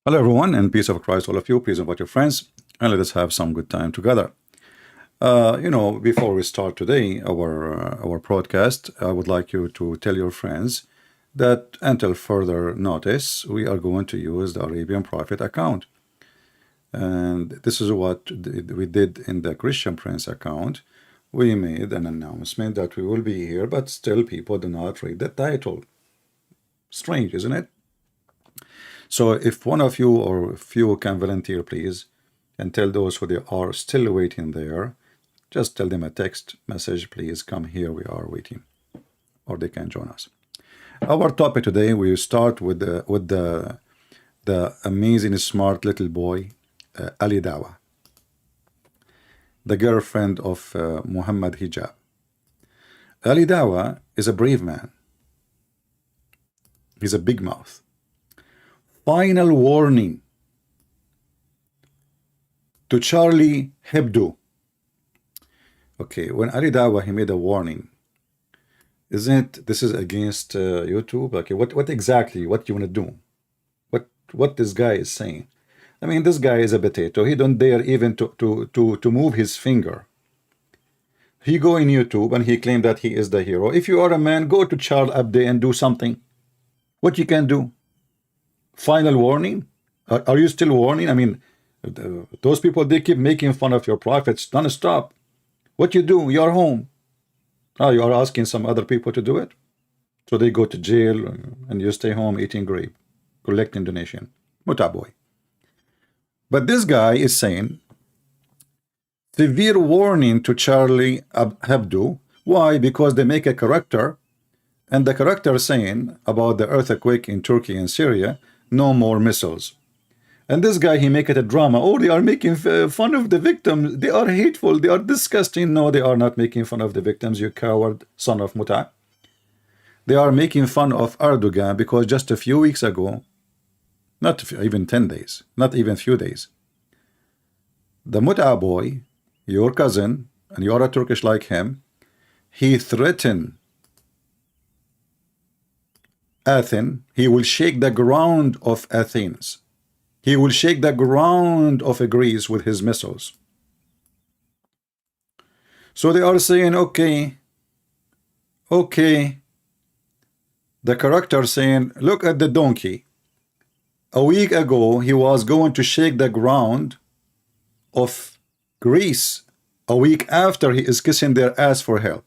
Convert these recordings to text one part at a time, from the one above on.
Hello, everyone, and peace of Christ, all of you. Please invite your friends, and let us have some good time together. Before we start today our broadcast, I would like you to tell your friends that until further notice, we are going to use the Arabian Prophet account, and this is what we did in the Christian Prince account. We made an announcement that we will be here, but still people do not read the title. Strange, isn't it? So if one of you or a few can volunteer, please, and tell those who they are still waiting there, just tell them a text message, please come here, we are waiting, or they can join us. Our topic today, we start with the amazing smart little boy, Ali Dawah, the girlfriend of Mohammed Hijab. Ali Dawah is a brave man. He's a big mouth. Final warning to Charlie Hebdo. Okay, when Ali Dawah, he made a warning. Isn't this is against YouTube? Okay, what exactly what you want to do? What this guy is saying? I mean, this guy is a potato. He don't dare even to move his finger. He go in YouTube and he claimed that he is the hero. If you are a man, go to Charlie Hebdo and do something. What you can do? Final warning? Are you still warning? I mean, those people, they keep making fun of your prophets non-stop. What you do? You are home. You are asking some other people to do it? So they go to jail and you stay home eating grape, collecting donation. Muta boy. But this guy is saying, severe warning to Charlie Hebdo. Why? Because they make a character, and the character is saying about the earthquake in Turkey and Syria, no more missiles. And this guy, he make it a drama. Oh, they are making fun of the victims. They are hateful. They are disgusting. No, they are not making fun of the victims, you coward son of Muta. They are making fun of Erdogan because just a few weeks ago, not even 10 days, not even few days, the Muta boy, your cousin, and you are a Turkish like him, he threatened Athens. He will shake the ground of Athens. He will shake the ground of Greece with his missiles. So they are saying, okay, the character saying, look at the donkey. A week ago, he was going to shake the ground of Greece. A week after, he is kissing their ass for help.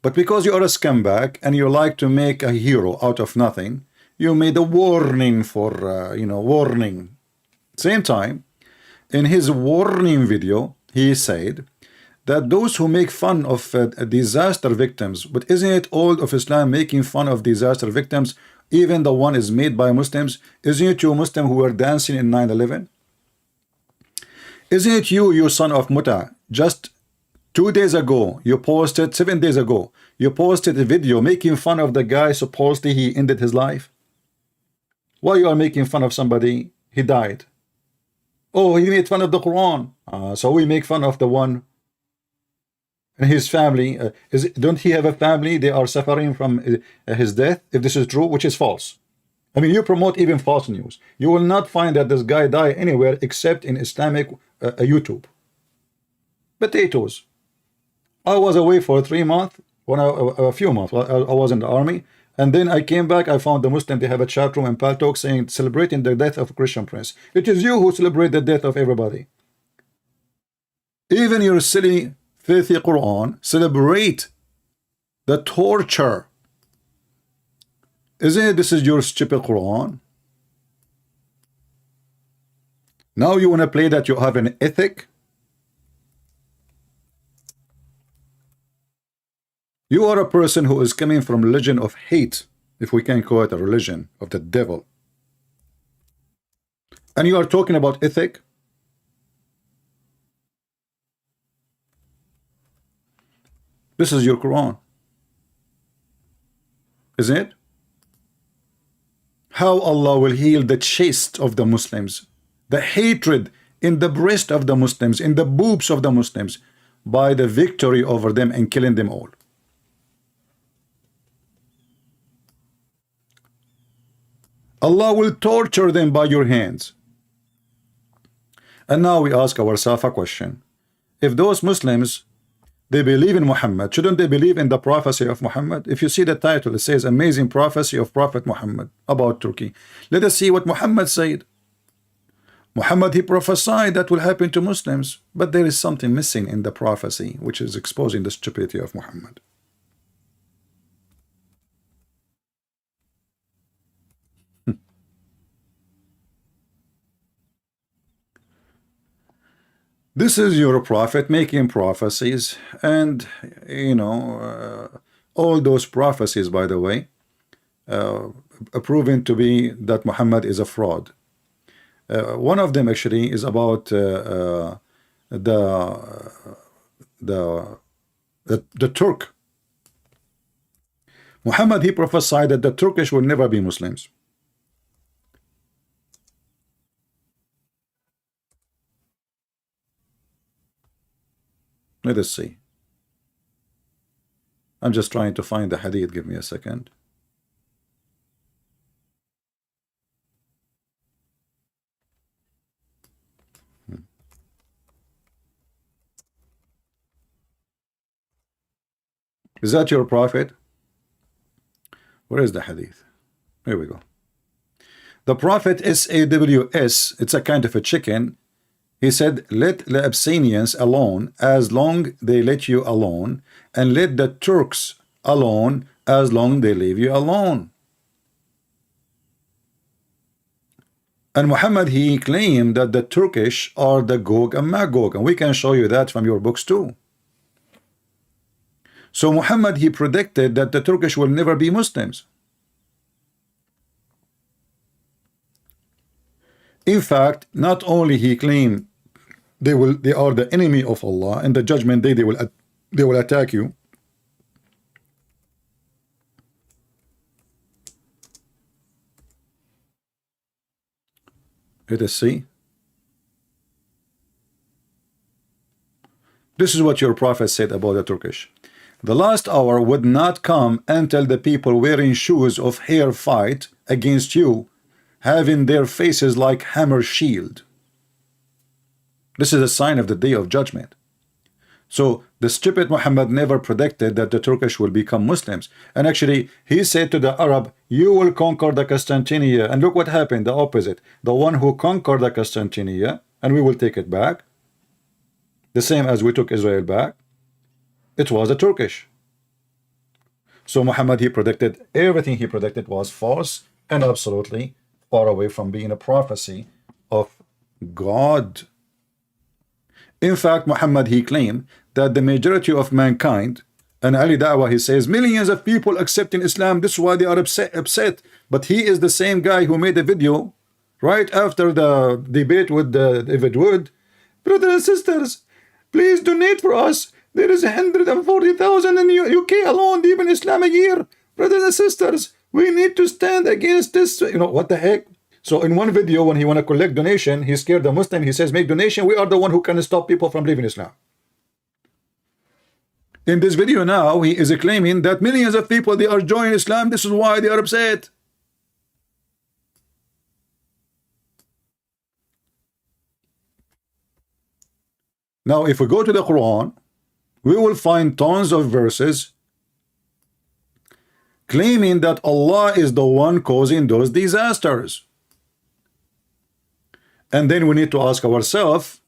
But because you are a scumbag and you like to make a hero out of nothing, you made a warning for, warning. Same time, in his warning video, he said that those who make fun of disaster victims, but isn't it all of Islam making fun of disaster victims? Even the one is made by Muslims. Isn't it you Muslim who were dancing in 9/11? Isn't it you son of Muta, just 2 days ago, you posted, 7 days ago, you posted a video making fun of the guy supposedly he ended his life? Why you are making fun of somebody? He died. Oh, he made fun of the Quran. So we make fun of the one and his family. Don't he have a family? They are suffering from his death, if this is true, which is false. I mean, you promote even false news. You will not find that this guy died anywhere except in Islamic YouTube. Potatoes. I was away for 3 months, a few months. I was in the army, and then I came back. I found the Muslim, they have a chat room and PalTalk saying celebrating the death of a Christian prince. It is you who celebrate the death of everybody. Even your silly, filthy Quran celebrate the torture. Isn't it? This is your stupid Quran. Now you want to play that you have an ethic. You are a person who is coming from religion of hate, if we can call it a religion of the devil. And you are talking about ethic? This is your Quran. Isn't it? How Allah will heal the chest of the Muslims, the hatred in the breast of the Muslims, in the boobs of the Muslims, by the victory over them and killing them all. Allah will torture them by your hands. And now we ask ourselves a question. If those Muslims, they believe in Muhammad, shouldn't they believe in the prophecy of Muhammad? If you see the title, it says Amazing Prophecy of Prophet Muhammad about Turkey. Let us see what Muhammad said. Muhammad, he prophesied that will happen to Muslims, but there is something missing in the prophecy, which is exposing the stupidity of Muhammad. This is your prophet making prophecies, and you know, all those prophecies, by the way, proven to be that Muhammad is a fraud. One of them actually is about the Turk. Muhammad, he prophesied that the Turkish will never be Muslims. Let us see. I'm just trying to find the hadith. Give me a second. Is that your prophet? Where is the hadith? Here we go. The prophet SAWS, it's a kind of a chicken. He said, let the Abyssinians alone as long they let you alone, and let the Turks alone as long they leave you alone. And Muhammad, he claimed that the Turkish are the Gog and Magog, and we can show you that from your books too. So Muhammad, he predicted that the Turkish will never be Muslims. In fact, not only he claimed they are the enemy of Allah, and the judgment day they will attack you. Let us see. This is what your prophet said about the Turkish. The last hour would not come until the people wearing shoes of hair fight against you, having their faces like hammer shield. This is a sign of the day of judgment. So the stupid Muhammad never predicted that the Turkish will become Muslims. And actually, he said to the Arab, you will conquer the Constantinia. And look what happened, the opposite. The one who conquered the Constantinia, and we will take it back, the same as we took Israel back, it was the Turkish. So Muhammad, he predicted, everything he predicted was false and absolutely far away from being a prophecy of God. In fact, Muhammad, he claimed that the majority of mankind, and Ali Dawah, he says, millions of people accepting Islam, this is why they are upset. But he is the same guy who made a video right after the debate with David Wood. Brothers and sisters, please donate for us. There is 140,000 in UK alone, even Islam a year. Brothers and sisters, we need to stand against this. You know, what the heck? So in one video, when he want to collect donation, he scared the Muslim. He says, make donation. We are the one who can stop people from leaving Islam. In this video now, he is claiming that millions of people, they are joining Islam. This is why they are upset. Now, if we go to the Quran, we will find tons of verses claiming that Allah is the one causing those disasters. And then we need to ask ourselves,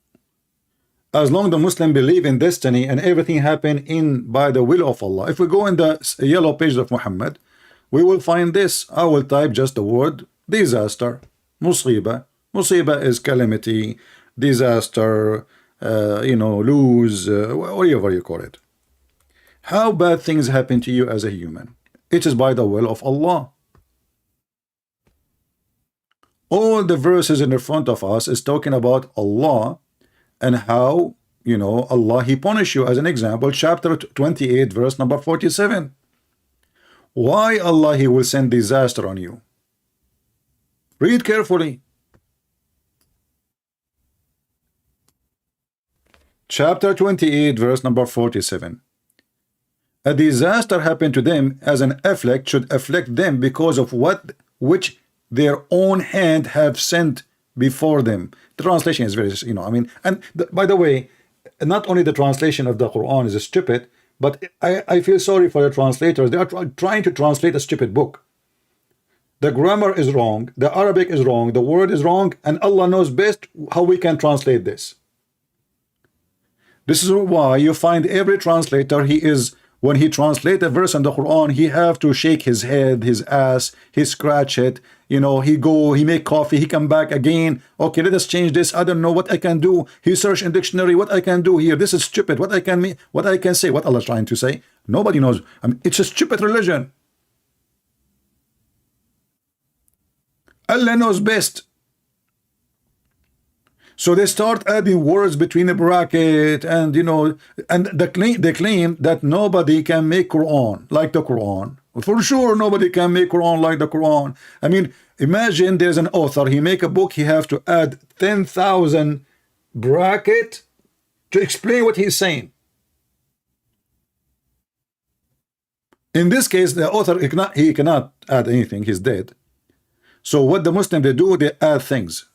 as long as the Muslim believe in destiny and everything happen by the will of Allah, if we go in the yellow page of Muhammad, we will find this. I will type just the word disaster, musiba. Musiba is calamity, disaster, lose, whatever you call it. How bad things happen to you as a human? It is by the will of Allah. All the verses in the front of us is talking about Allah and how, Allah, he punish you. As an example, chapter 28, verse number 47. Why Allah, he will send disaster on you? Read carefully. Chapter 28, verse number 47. A disaster happened to them as an afflict should afflict them because of which their own hand have sent before them. The translation is very, I mean, and by the way, not only the translation of the Quran is stupid, but I feel sorry for the translators. They are trying to translate a stupid book. The grammar is wrong, the Arabic is wrong, the word is wrong, and Allah knows best how we can translate this. This is why you find every translator, when he translates a verse in the Quran, he have to shake his head, his ass, he scratch it, he make coffee, he come back again. Okay, let us change this. I don't know what I can do. He search in dictionary what I can do here. This is stupid. What I can say, what Allah is trying to say. Nobody knows. I mean, it's a stupid religion. Allah knows best. So they start adding words between the bracket and they claim that nobody can make Quran like the Quran. For sure nobody can make Quran like the Quran. I mean, imagine there's an author, he make a book, he have to add 10,000 bracket to explain what he's saying. In this case, the author, he cannot add anything, he's dead. So what the Muslims they do, they add things.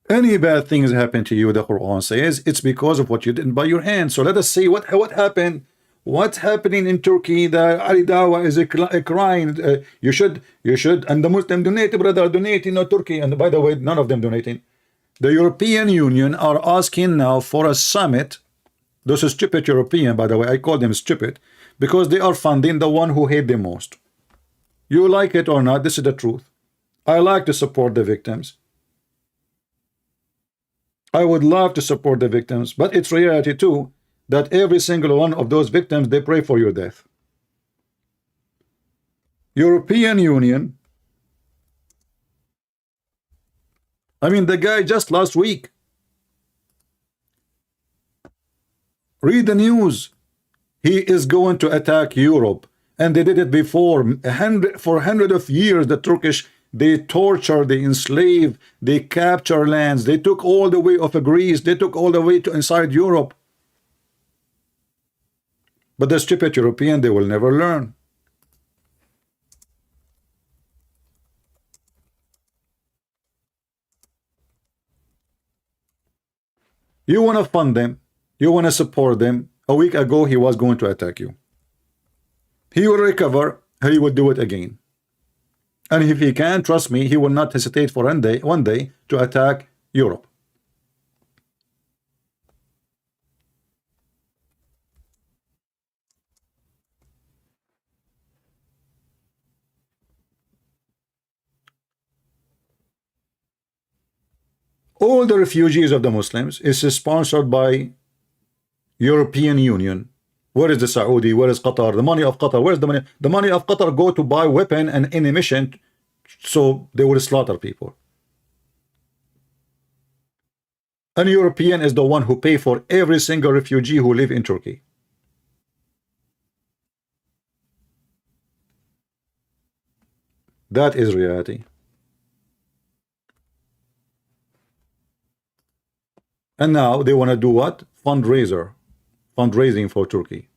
Any bad things happen to you, the Quran says, it's because of what you did by your hand. So let us see what happened. What's happening in Turkey? The Ali Dawah is crying. You should, and the Muslim donate, brother, donate in Turkey. And by the way, none of them donating. The European Union are asking now for a summit. Those are stupid European, by the way. I call them stupid because they are funding the one who hate them most. You like it or not, this is the truth. I like to support the victims. I would love to support the victims, but it's reality too that every single one of those victims, they pray for your death. European Union, I mean, the guy just last week, read the news, he is going to attack Europe, and they did it before. For hundreds of years, the Turkish, they torture, they enslave, they capture lands, they took all the way of Greece, they took all the way to inside Europe. But the stupid European, they will never learn. You want to fund them, you want to support them. A week ago, he was going to attack you. He will recover, he will do it again. And if he can, trust me, he will not hesitate for one day to attack Europe. All the refugees of the Muslims is sponsored by European Union. Where is the Saudi? Where is Qatar? The money of Qatar. Where's the money? The money of Qatar go to buy weapon and ammunition, so they will slaughter people. And European is the one who pay for every single refugee who live in Turkey. That is reality. And now they want to do what? Fundraising for Turkey.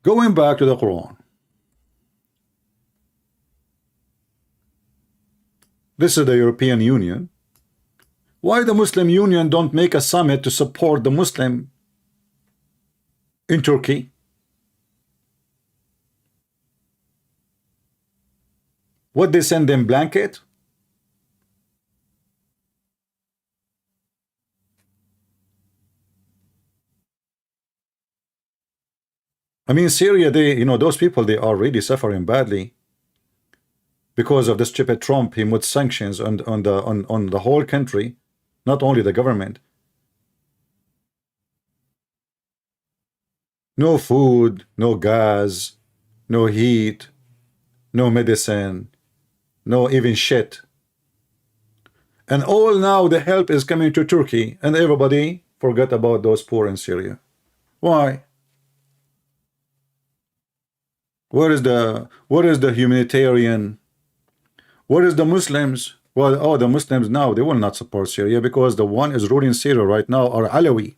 Going back to the Quran. This is the European Union. Why the Muslim Union don't make a summit to support the Muslim in Turkey? What, they send them blanket? I mean, Syria, those people, they are really suffering badly because of the stupid Trump. He put sanctions on the whole country, not only the government. No food, no gas, no heat, no medicine, no even shit. And all now the help is coming to Turkey, and everybody forget about those poor in Syria. Why? Where is the humanitarian? Where is the Muslims? Well, oh, the Muslims now, they will not support Syria because the one is ruling Syria right now are Alawi.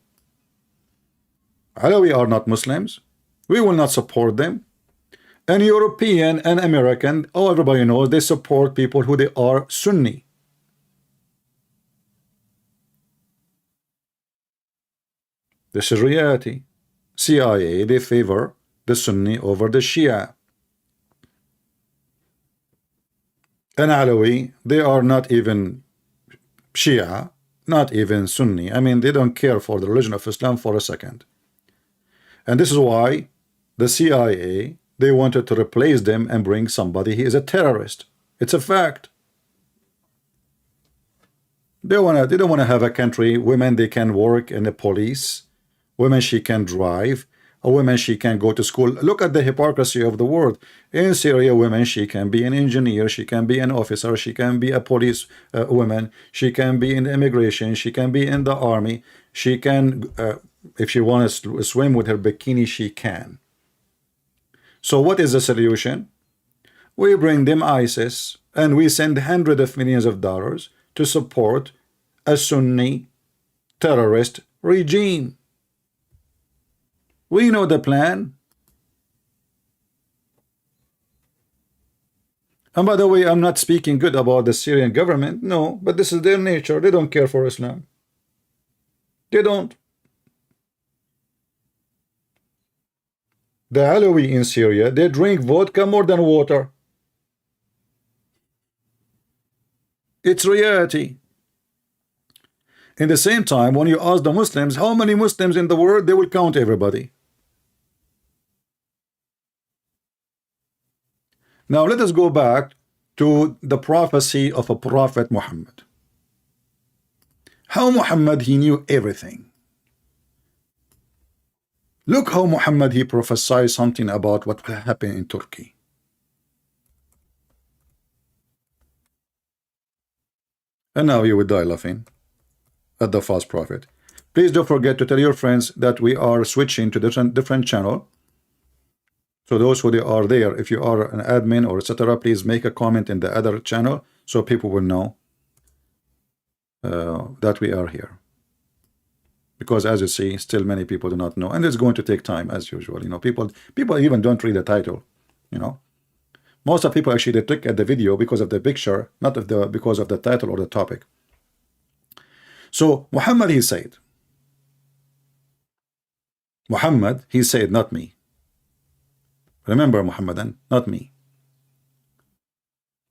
Alawi are not Muslims. We will not support them. And European and American, oh, everybody knows they support people who they are Sunni. This is reality. CIA, they favor the Sunni over the Shia. And Alawi, they are not even Shia, not even Sunni. I mean, they don't care for the religion of Islam for a second. And this is why the CIA, they wanted to replace them and bring somebody. He is a terrorist. It's a fact. They don't want to have a country. Women, they can work in the police. Women, she can drive. A woman, she can go to school. Look at the hypocrisy of the world. In Syria, women, she can be an engineer, she can be an officer, she can be a police woman, she can be in the immigration, she can be in the army, she can, if she wants to swim with her bikini, she can. So what is the solution? We bring them ISIS, and we send hundreds of millions of dollars to support a Sunni terrorist regime. We know the plan. And by the way, I'm not speaking good about the Syrian government. No, but this is their nature. They don't care for Islam. They don't. The Alawi in Syria, they drink vodka more than water. It's reality. In the same time, when you ask the Muslims, how many Muslims in the world, they will count everybody. Now let us go back to the prophecy of a prophet Muhammad. How Muhammad, he knew everything. Look how Muhammad, he prophesied something about what will happen in Turkey. And now you will die laughing at the false prophet. Please don't forget to tell your friends that we are switching to different channel. So those who are there, if you are an admin or etc., please make a comment in the other channel so people will know that we are here. Because as you see, still many people do not know, and it's going to take time as usual. You know, people even don't read the title. You know, most of people actually they click at the video because of the picture, not because of the title or the topic. So Muhammad, he said, not me. Remember, Muhammadan, not me.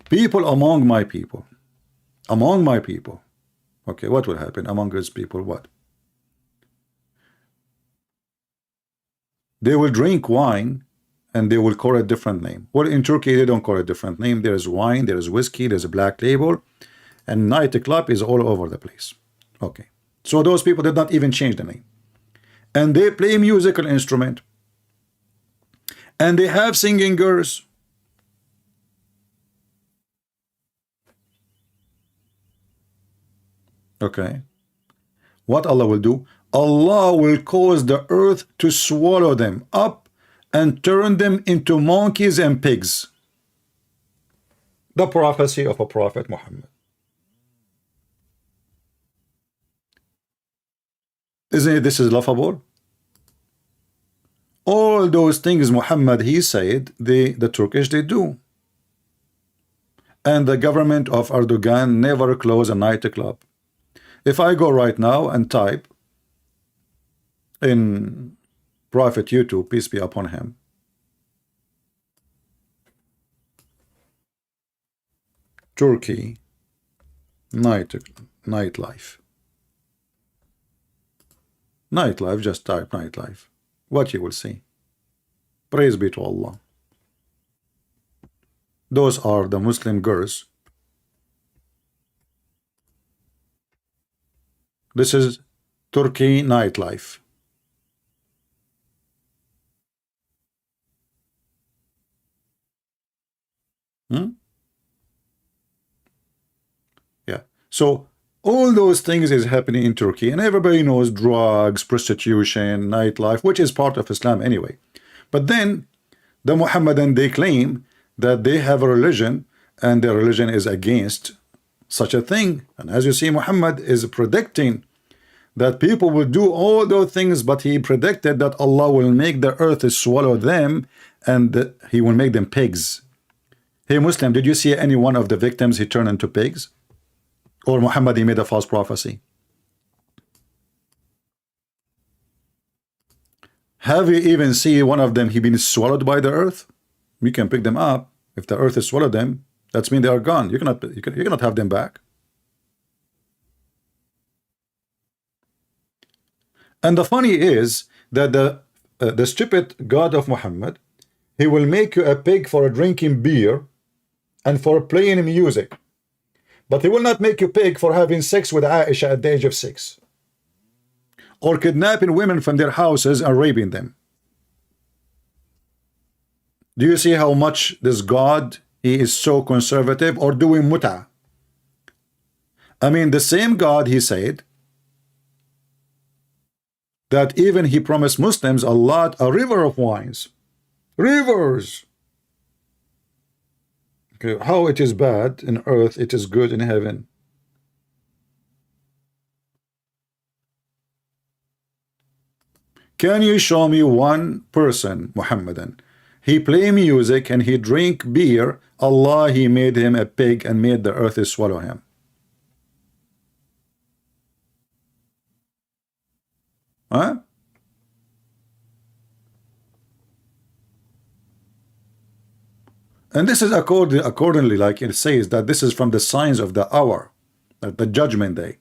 People among my people. Okay, what will happen among his people? What? They will drink wine and they will call it a different name. Well, in Turkey, they don't call it a different name. There is wine, there is whiskey, there's a black label, and nightclub is all over the place. Okay. So those people did not even change the name. And they play musical instrument. And they have singing girls. Okay. What Allah will do? Allah will cause the earth to swallow them up and turn them into monkeys and pigs. The prophecy of a prophet Muhammad. Isn't it this is laughable? All those things Muhammad, he said, the Turkish, they do. And the government of Erdogan never close a nightclub. If I go right now and type in Prophet YouTube, peace be upon him, Turkey nightlife, just type nightlife. What you will see. Praise be to Allah. Those are the Muslim girls. This is Turkey nightlife. Yeah. So All those things is happening in Turkey, and everybody knows drugs, prostitution, nightlife, which is part of Islam anyway. But then the Mohammedan, they claim that they have a religion, and their religion is against such a thing. And as you see, Muhammad is predicting that people will do all those things, but he predicted that Allah will make the earth swallow them, and he will make them pigs. Hey Muslim, did you see any one of the victims he turned into pigs? Or Muhammad, he made a false prophecy? Have you even seen one of them he been swallowed by the earth? You can pick them up. If the earth has swallowed them, that's mean they are gone. You cannot have them back. And the funny is that the stupid God of Muhammad, he will make you a pig for drinking beer and for playing music, but he will not make you pig for having sex with Aisha at the age of 6, or kidnapping women from their houses and raping them. Do you see how much this God, he is so conservative, or doing muta? I mean, the same God, he said that even he promised Muslims a river of wines. Rivers. Okay, how it is bad in earth, it is good in heaven. Can you show me one person, Muhammadan, he play music and he drink beer, Allah, he made him a pig and made the earth swallow him? Huh? And this is accordingly, like it says, that this is from the signs of the hour, the judgment day.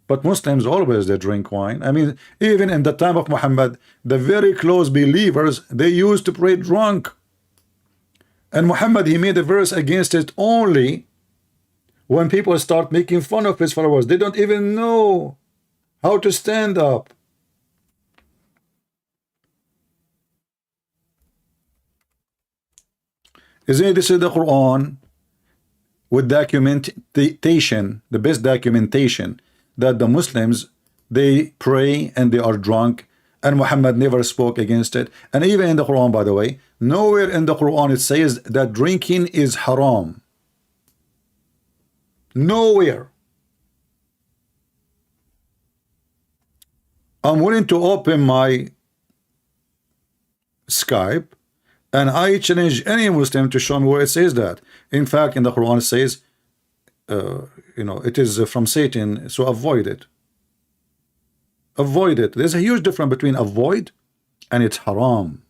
But Muslims always they drink wine. I mean, even in the time of Muhammad, the very close believers, they used to pray drunk. And Muhammad, he made a verse against it only when people start making fun of his followers. They don't even know how to stand up. Isn't this is the Quran with documentation, the best documentation, that the Muslims, they pray and they are drunk, and Muhammad never spoke against it. And even in the Quran, by the way, nowhere in the Quran it says that drinking is haram. Nowhere. I'm willing to open my Skype and I challenge any Muslim to show me where it says that. In fact, in the Quran it says, you know, it is from Satan, so avoid it. Avoid it. There's a huge difference between avoid and it's haram.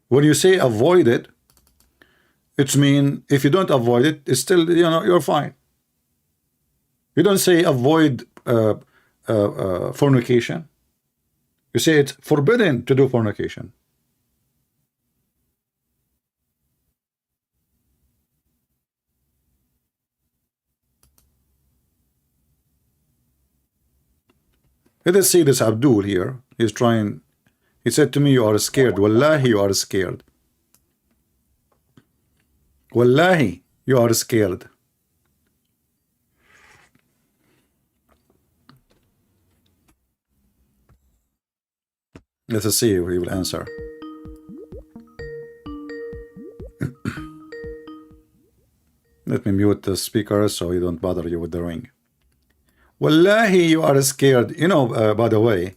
When you say avoid it, it's mean if you don't avoid it, it's still, you know, you're fine. You don't say avoid fornication. You say it's forbidden to do fornication. Let us see this Abdul here. He's trying. He said to me, you are scared. Wallahi, you are scared. Wallahi, you are scared. Let us see if he will answer. Let me mute the speaker so he don't bother you with the ring. Wallahi, you are scared. You know, by the way,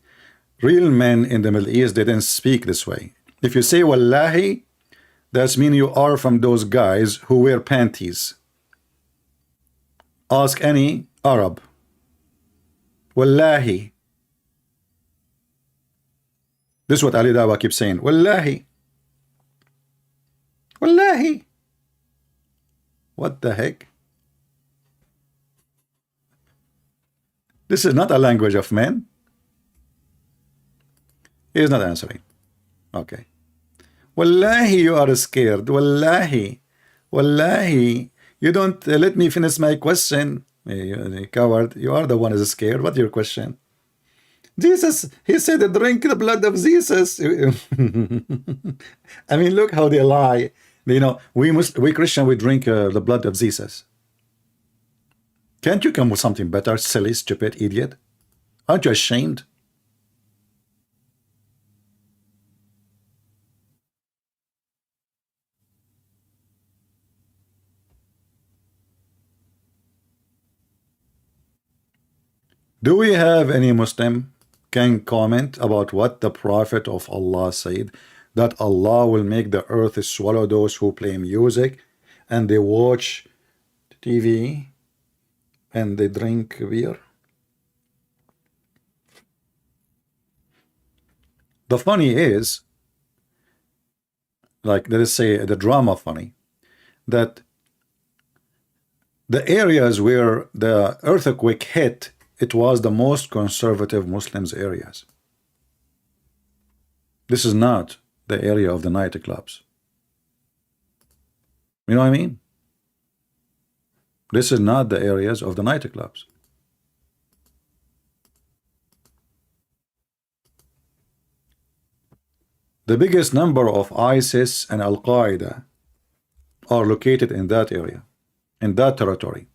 real men in the Middle East, they didn't speak this way. If you say Wallahi, that means you are from those guys who wear panties. Ask any Arab. Wallahi. This is what Ali Dawah keeps saying. Wallahi. Wallahi. What the heck? This is not a language of men. He is not answering. Okay. Wallahi, you are scared. Wallahi. Wallahi. You don't let me finish my question. You coward. You are the one who is scared. What's your question? Jesus, he said, drink the blood of Jesus. I mean, look how they lie. You know, we Christian, we drink the blood of Jesus. Can't you come with something better, silly, stupid idiot? Aren't you ashamed? Do we have any Muslim can comment about what the Prophet of Allah said, that Allah will make the earth swallow those who play music and they watch TV and they drink beer? The funny is, like, let us say the drama funny, that the areas where the earthquake hit, it was the most conservative Muslims areas. This is not the area of the nightclubs. You know what I mean? This is not the areas of the nightclubs. The biggest number of ISIS and Al-Qaeda are located in that area, in that territory.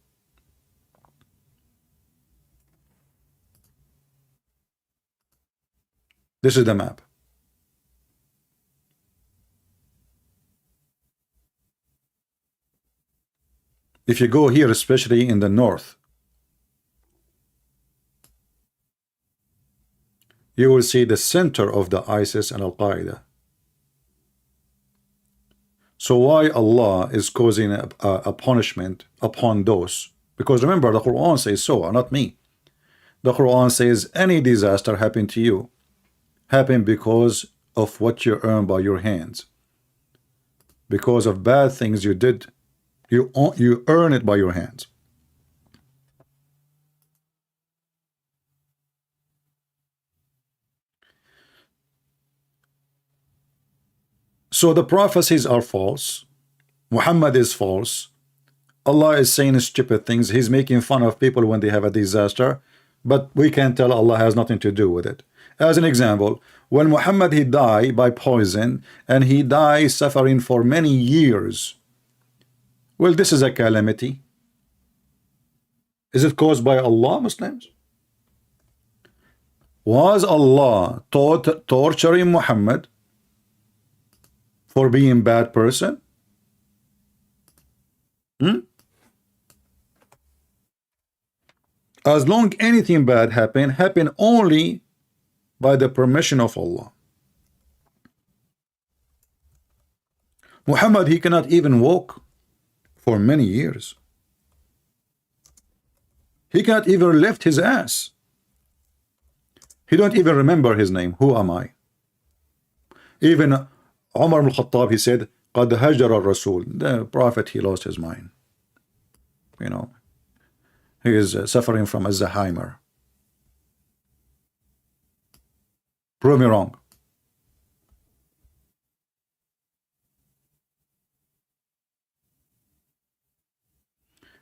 This is the map. If you go here, especially in the north, you will see the center of the ISIS and Al-Qaeda. So why Allah is causing a punishment upon those? Because remember, the Quran says so, not me. The Quran says any disaster happen to you, happen because of what you earn by your hands. Because of bad things you did, you earn it by your hands. So the prophecies are false. Muhammad is false. Allah is saying stupid things. He's making fun of people when they have a disaster, but we can tell Allah has nothing to do with it. As an example, when Muhammad he died by poison and he died suffering for many years, well, this is a calamity. Is it caused by Allah, Muslims? Was Allah torturing Muhammad for being a bad person? As long anything bad happen only by the permission of Allah. Muhammad, he cannot even walk for many years. He cannot even lift his ass. He don't even remember his name. Who am I? Even Umar al-Khattab, he said, قَدْ هَجَرَ الرَّسُولِ. The Prophet, he lost his mind. You know, he is suffering from Alzheimer. Prove me wrong.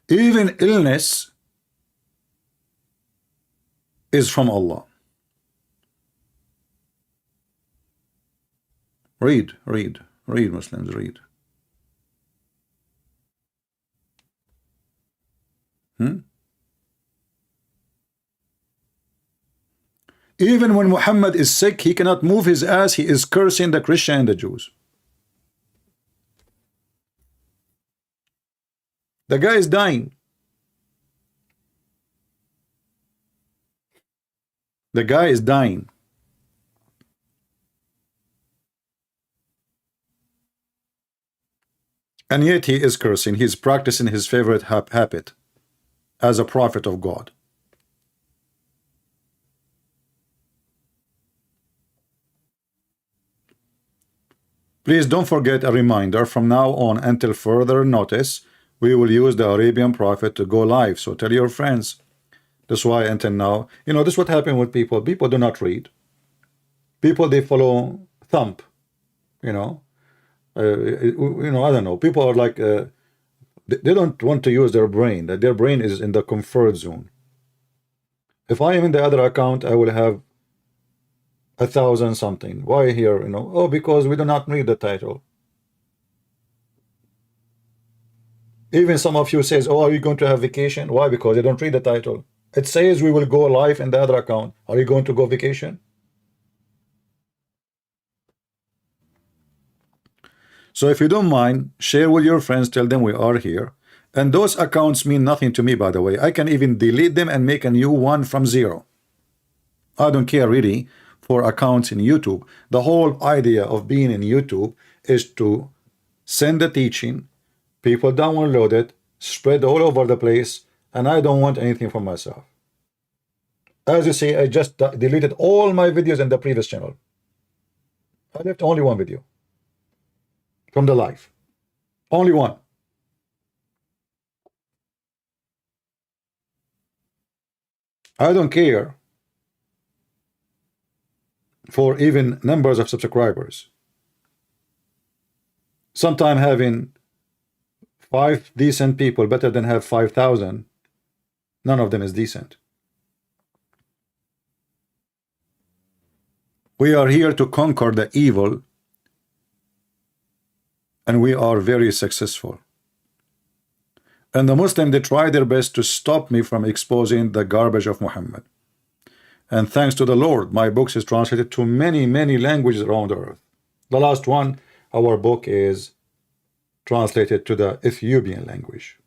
Even illness is from Allah. Read, Muslims, read. Even when Muhammad is sick, he cannot move his ass. He is cursing the Christian and the Jews. The guy is dying. The guy is dying. And yet he is cursing. He is practicing his favorite habit as a prophet of God. Please don't forget a reminder, from now on until further notice, we will use the Arabian prophet to go live. So tell your friends. That's why until now, you know, this is what happened with people. People do not read. People, they follow thump, you know. I don't know. People are like, they don't want to use their brain. That their brain is in the comfort zone. If I am in the other account, I will have 1,000 something. Why here? You know, oh, because we do not read the title. Even some of you says, oh, are you going to have vacation? Why? Because they don't read the title. It says we will go live in the other account. Are you going to go vacation? So if you don't mind, share with your friends, tell them we are here. And those accounts mean nothing to me, by the way. I can even delete them and make a new one from zero. I don't care really for accounts in YouTube. The whole idea of being in YouTube is to send the teaching, people download it, spread all over the place, and I don't want anything for myself. As you see, I just deleted all my videos in the previous channel. I left only one video from the live. Only one. I don't care for even numbers of subscribers. Sometime having 5 decent people better than have 5,000. None of them is decent. We are here to conquer the evil, and we are very successful. And the Muslims, they try their best to stop me from exposing the garbage of Muhammad. And thanks to the Lord, my books is translated to many, many languages around the earth. The last one, our book is translated to the Ethiopian language.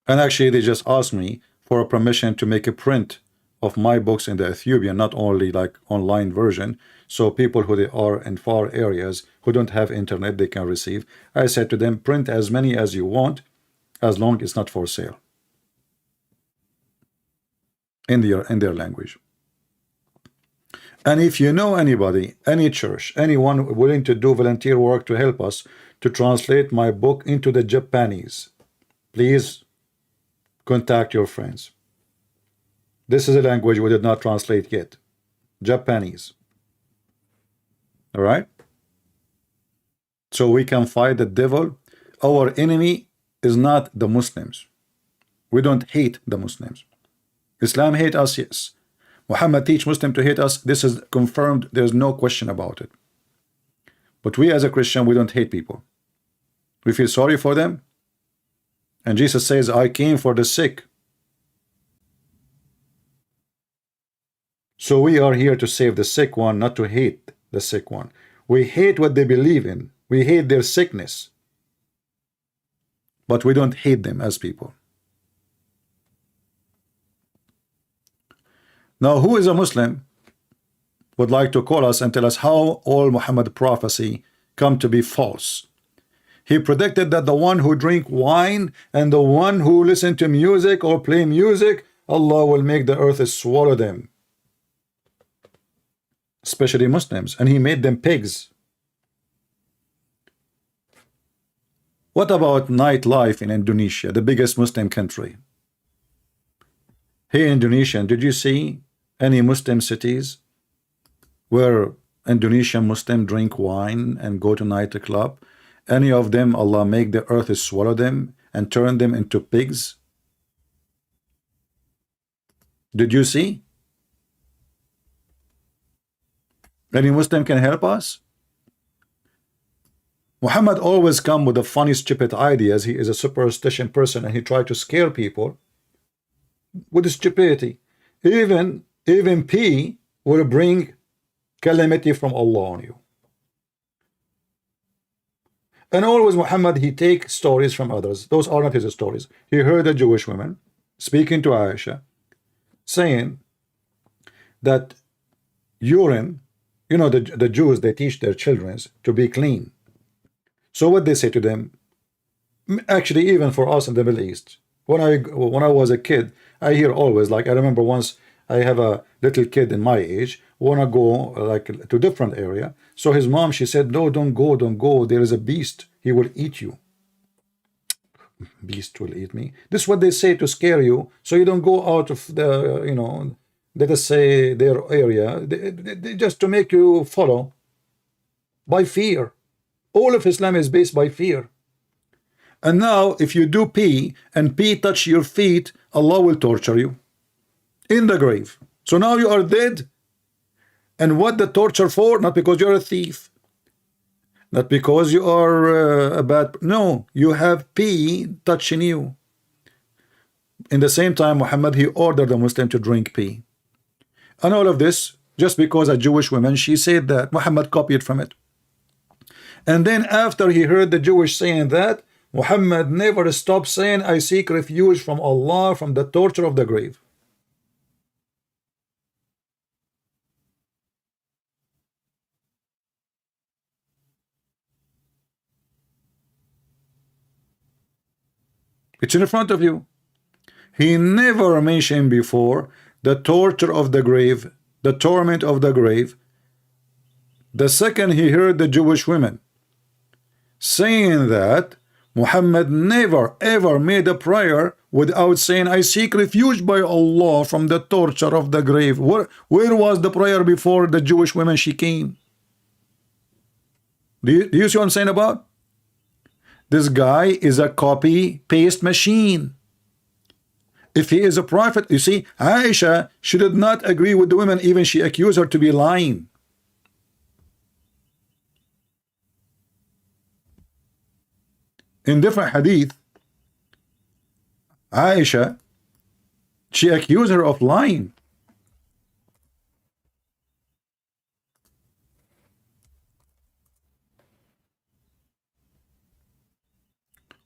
And actually, they just asked me for a permission to make a print of my books in the Ethiopian, not only like online version, so people who they are in far areas who don't have internet, they can receive. I said to them, print as many as you want, as long as it's not for sale in their language. And if you know anybody, any church, anyone willing to do volunteer work to help us to translate my book into the Japanese, please contact your friends. This is a language we did not translate yet. Japanese. All right? So we can fight the devil. Our enemy is not the Muslims. We don't hate the Muslims. Islam hate us, yes. Muhammad teach Muslim to hate us. This is confirmed. There's no question about it. But we as a Christian, we don't hate people. We feel sorry for them. And Jesus says, I came for the sick. So we are here to save the sick one, not to hate the sick one. We hate what they believe in. We hate their sickness. But we don't hate them as people. Now, who is a Muslim would like to call us and tell us how all Muhammad prophecy come to be false? He predicted that the one who drink wine and the one who listen to music or play music, Allah will make the earth swallow them. Especially Muslims, and he made them pigs. What about nightlife in Indonesia, the biggest Muslim country? Hey, Indonesian, did you see any Muslim cities where Indonesian Muslim drink wine and go to nightclub? Any of them, Allah make the earth swallow them and turn them into pigs? Did you see? Any Muslim can help us? Muhammad always come with the funny, stupid ideas. He is a superstition person, and he tried to scare people with stupidity. Even pee will bring calamity from Allah on you. And always Muhammad, he take stories from others. Those are not his stories. He heard a Jewish woman speaking to Aisha, saying that urine, you know, the Jews, they teach their children to be clean. So what they say to them, actually even for us in the Middle East, when I was a kid, I hear always, like I remember once I have a little kid in my age, wanna go like to different area. So his mom, she said, no, don't go. There is a beast. He will eat you. Beast will eat me. This is what they say to scare you, so you don't go out of the, you know, let us say their area, they just to make you follow by fear. All of Islam is based by fear. And now if you do pee and pee touch your feet, Allah will torture you in the grave. So now you are dead. And what the torture for? Not because you're a thief. Not because you are a bad. No, you have pee touching you. In the same time, Muhammad, he ordered the Muslim to drink pee. And all of this, just because a Jewish woman, she said that. Muhammad copied from it. And then after he heard the Jewish saying that, Muhammad never stopped saying, I seek refuge from Allah from the torture of the grave. It's in front of you. He never mentioned before the torture of the grave, the torment of the grave. The second he heard the Jewish women saying that, Muhammad never ever made a prayer without saying, I seek refuge by Allah from the torture of the grave. Where was the prayer before the Jewish women she came? Do you see what I'm saying about? This guy is a copy-paste machine. If he is a prophet, you see, Aisha, she did not agree with the women, even she accused her to be lying. In different hadith, Aisha, she accused her of lying.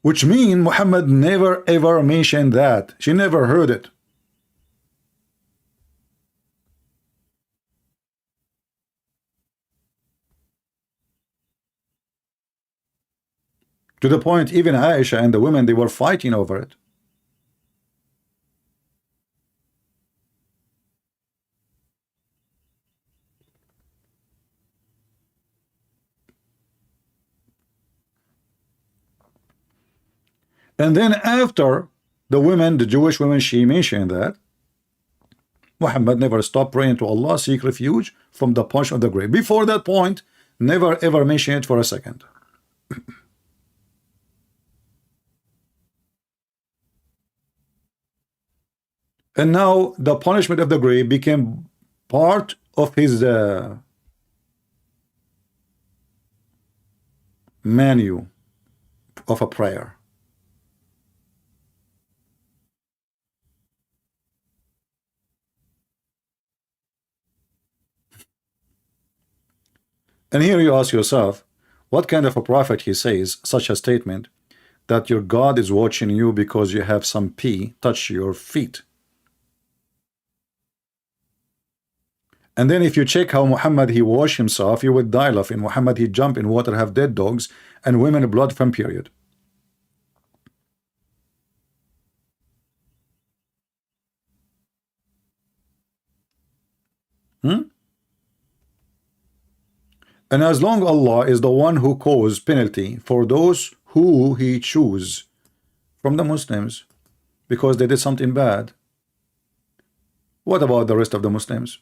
Which means Muhammad never ever mentioned that. She never heard it. To the point even Aisha and the women, they were fighting over it. And then after the women, the Jewish women, she mentioned that Muhammad never stopped praying to Allah, seek refuge from the punch of the grave. Before that point, never ever mentioned it for a second. And now the punishment of the grave became part of his menu of a prayer. And here you ask yourself, what kind of a prophet he says such a statement that your God is watching you because you have some pee touch your feet? And then if you check how Muhammad he washed himself, you would die laughing. Muhammad he jump in water, have dead dogs, and women blood from period. And as long Allah is the one who causes penalty for those who he choose from the Muslims because they did something bad, what about the rest of the Muslims?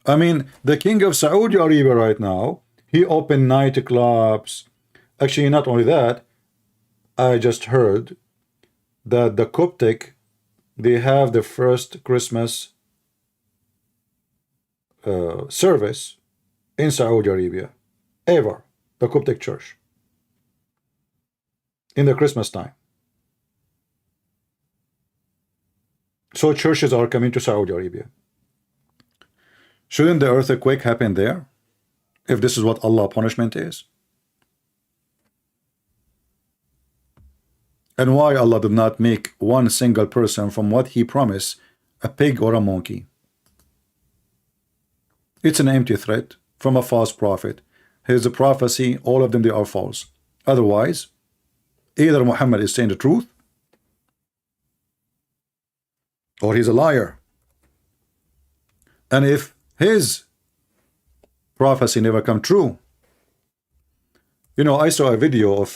I mean, the king of Saudi Arabia right now, he opened nightclubs. Actually, not only that, I just heard that the Coptic, they have the first Christmas service in Saudi Arabia ever, the Coptic church, in the Christmas time. So churches are coming to Saudi Arabia. Shouldn't the earthquake happen there, if this is what Allah punishment is? And why Allah did not make one single person from what he promised a pig or a monkey? It's an empty threat from a false prophet. His prophecy, all of them, they are false. Otherwise, either Muhammad is saying the truth or he's a liar. And if his prophecy never come true, you know, I saw a video of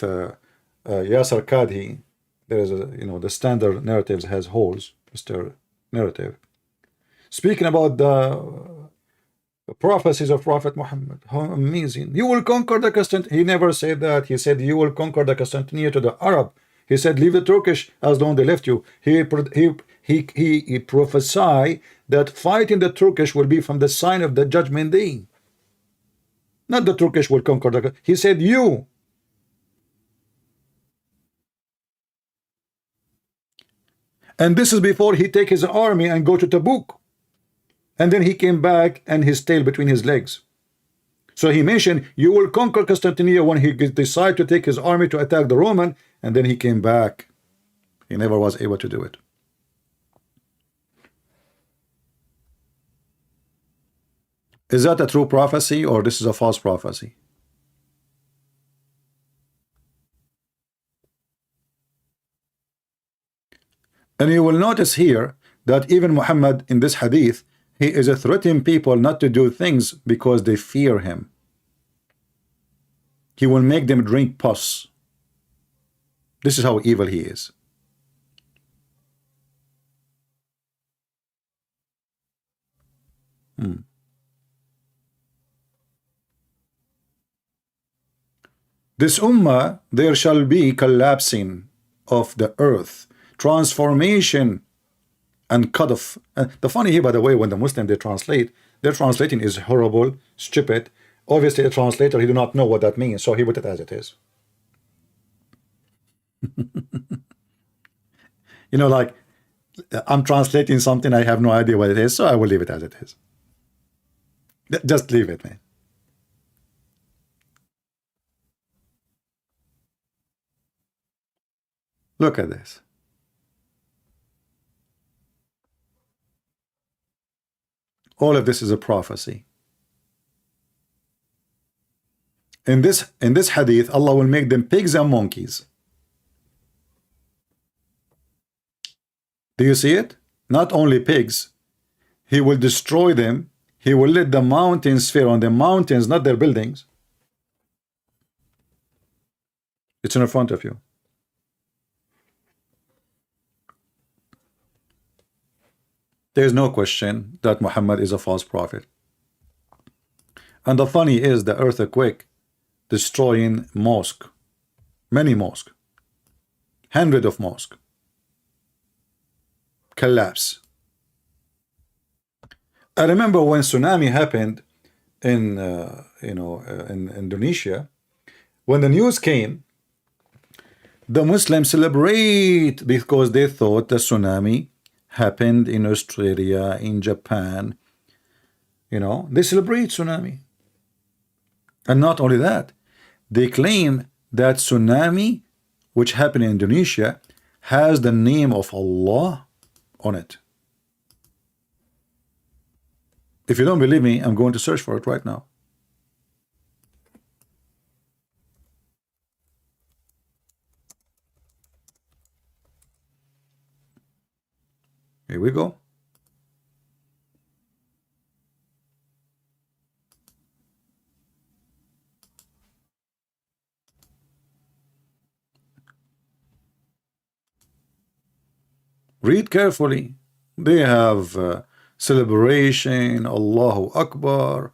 Yasser Qadhi. There is a, you know, the standard narratives has holes, Mr. Narrative, speaking about The prophecies of Prophet Muhammad. How amazing. You will conquer the Constantinople. He never said that. He said you will conquer the Constantinople to the Arab. He said leave the Turkish as long they left you. He prophesied that fighting the Turkish will be from the sign of the judgment day. Not the Turkish will conquer the. He said you. And this is before he take his army and go to Tabuk. And then he came back and his tail between his legs. So he mentioned you will conquer Constantinople when he decided to take his army to attack the Roman, and then he came back. He never was able to do it. Is that a true prophecy or this is a false prophecy? And you will notice here that even Muhammad in this hadith, he is threatening people not to do things because they fear him. He will make them drink pus. This is how evil he is. This ummah, there shall be collapsing of the earth, transformation and cut off. The funny here, by the way, when the Muslim they translate, their translating is horrible, stupid. Obviously, a translator, he do not know what that means, so he put it as it is. You know, like, I'm translating something, I have no idea what it is, so I will leave it as it is. Just leave it, man. Look at this. All of this is a prophecy. In this hadith, Allah will make them pigs and monkeys. Do you see it? Not only pigs, he will destroy them. He will let the mountains fall on the mountains, not their buildings. It's in front of you. There is no question that Muhammad is a false prophet. And the funny is the earthquake destroying mosque, many mosques, hundreds of mosques, collapse. I remember when tsunami happened in in Indonesia, when the news came, the Muslims celebrate because they thought the tsunami happened in Australia, in Japan. You know, they celebrate tsunami. And not only that, they claim that tsunami, which happened in Indonesia, has the name of Allah on it. If you don't believe me, I'm going to search for it right now. Here we go. Read carefully. They have celebration, Allahu Akbar,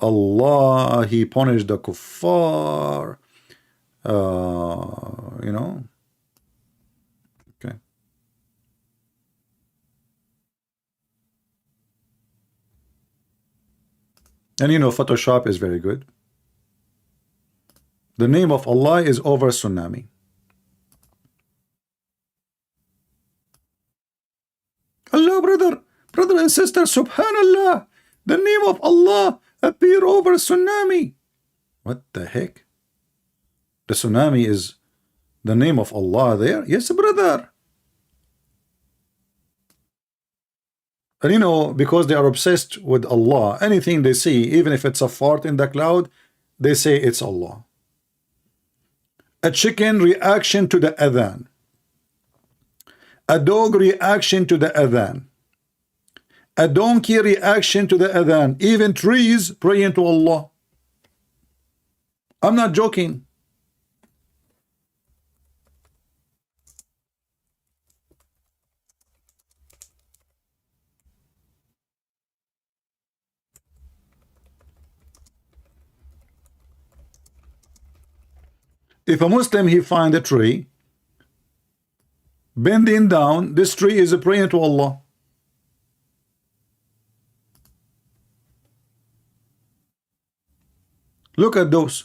Allah, He punished the kuffar, you know. Okay. And you know, Photoshop is very good. The name of Allah is over tsunami. Allah, brother and sister, subhanallah, the name of Allah appear over tsunami. What the heck? The tsunami is the name of Allah there? Yes, brother. And you know, because they are obsessed with Allah, anything they see, even if it's a fart in the cloud, they say it's Allah. A chicken reaction to the adhan. A dog reaction to the adhan. A donkey reaction to the adhan. Even trees praying to Allah. I'm not joking. If a Muslim he find a tree bending down, this tree is praying to Allah. Look at those.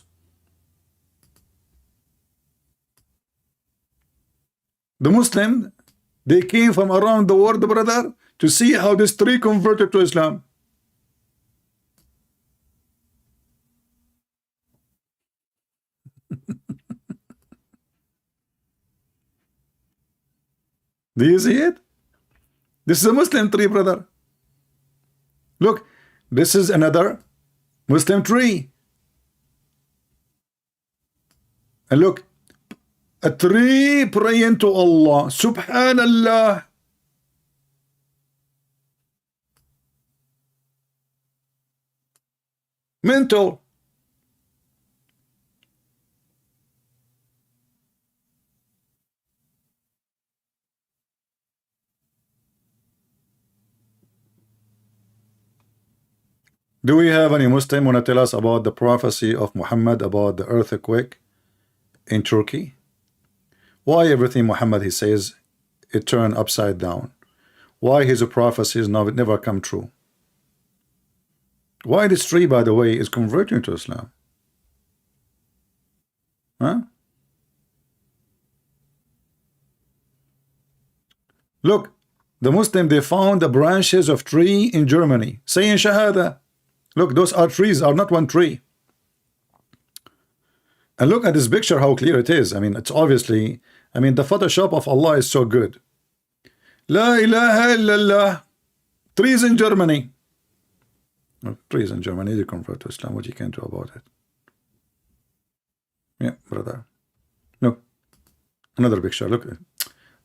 The Muslim, they came from around the world, brother, to see how this tree converted to Islam. Do you see it? This is a Muslim tree, brother. Look, this is another Muslim tree. And look, a tree praying to Allah. Subhanallah. Mental. Do we have any Muslim want to tell us about the prophecy of Muhammad about the earthquake in Turkey? Why everything Muhammad he says it turned upside down? Why his prophecies never come true? Why this tree, by the way, is converting to Islam? Huh? Look, the Muslim, they found the branches of tree in Germany saying Shahada. Look, those are trees, are not one tree. And look at this picture, how clear it is. I mean, it's obviously, I mean, the Photoshop of Allah is so good. La ilaha illallah. Trees in Germany. Oh, trees in Germany, they convert to Islam. What you can do about it? Yeah, brother. Look, another picture. Look,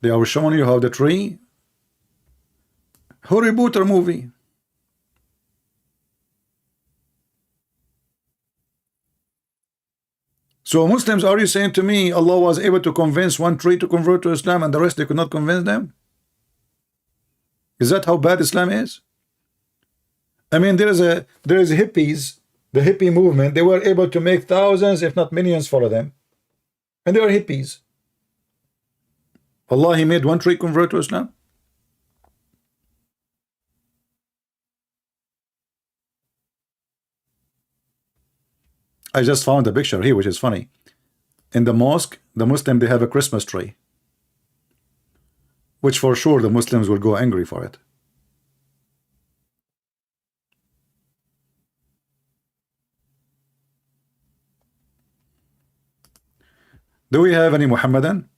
they are showing you how the tree. Harry Potter movie. So Muslims, are you saying to me Allah was able to convince one tree to convert to Islam and the rest they could not convince them? Is that how bad Islam is? I mean, there is hippies, the hippie movement, they were able to make thousands if not millions follow them. And they are hippies. Allah, he made one tree convert to Islam? I just found a picture here which is funny. In the mosque, the Muslim, they have a Christmas tree, which for sure the Muslims will go angry for it. Do we have any Muhammadan?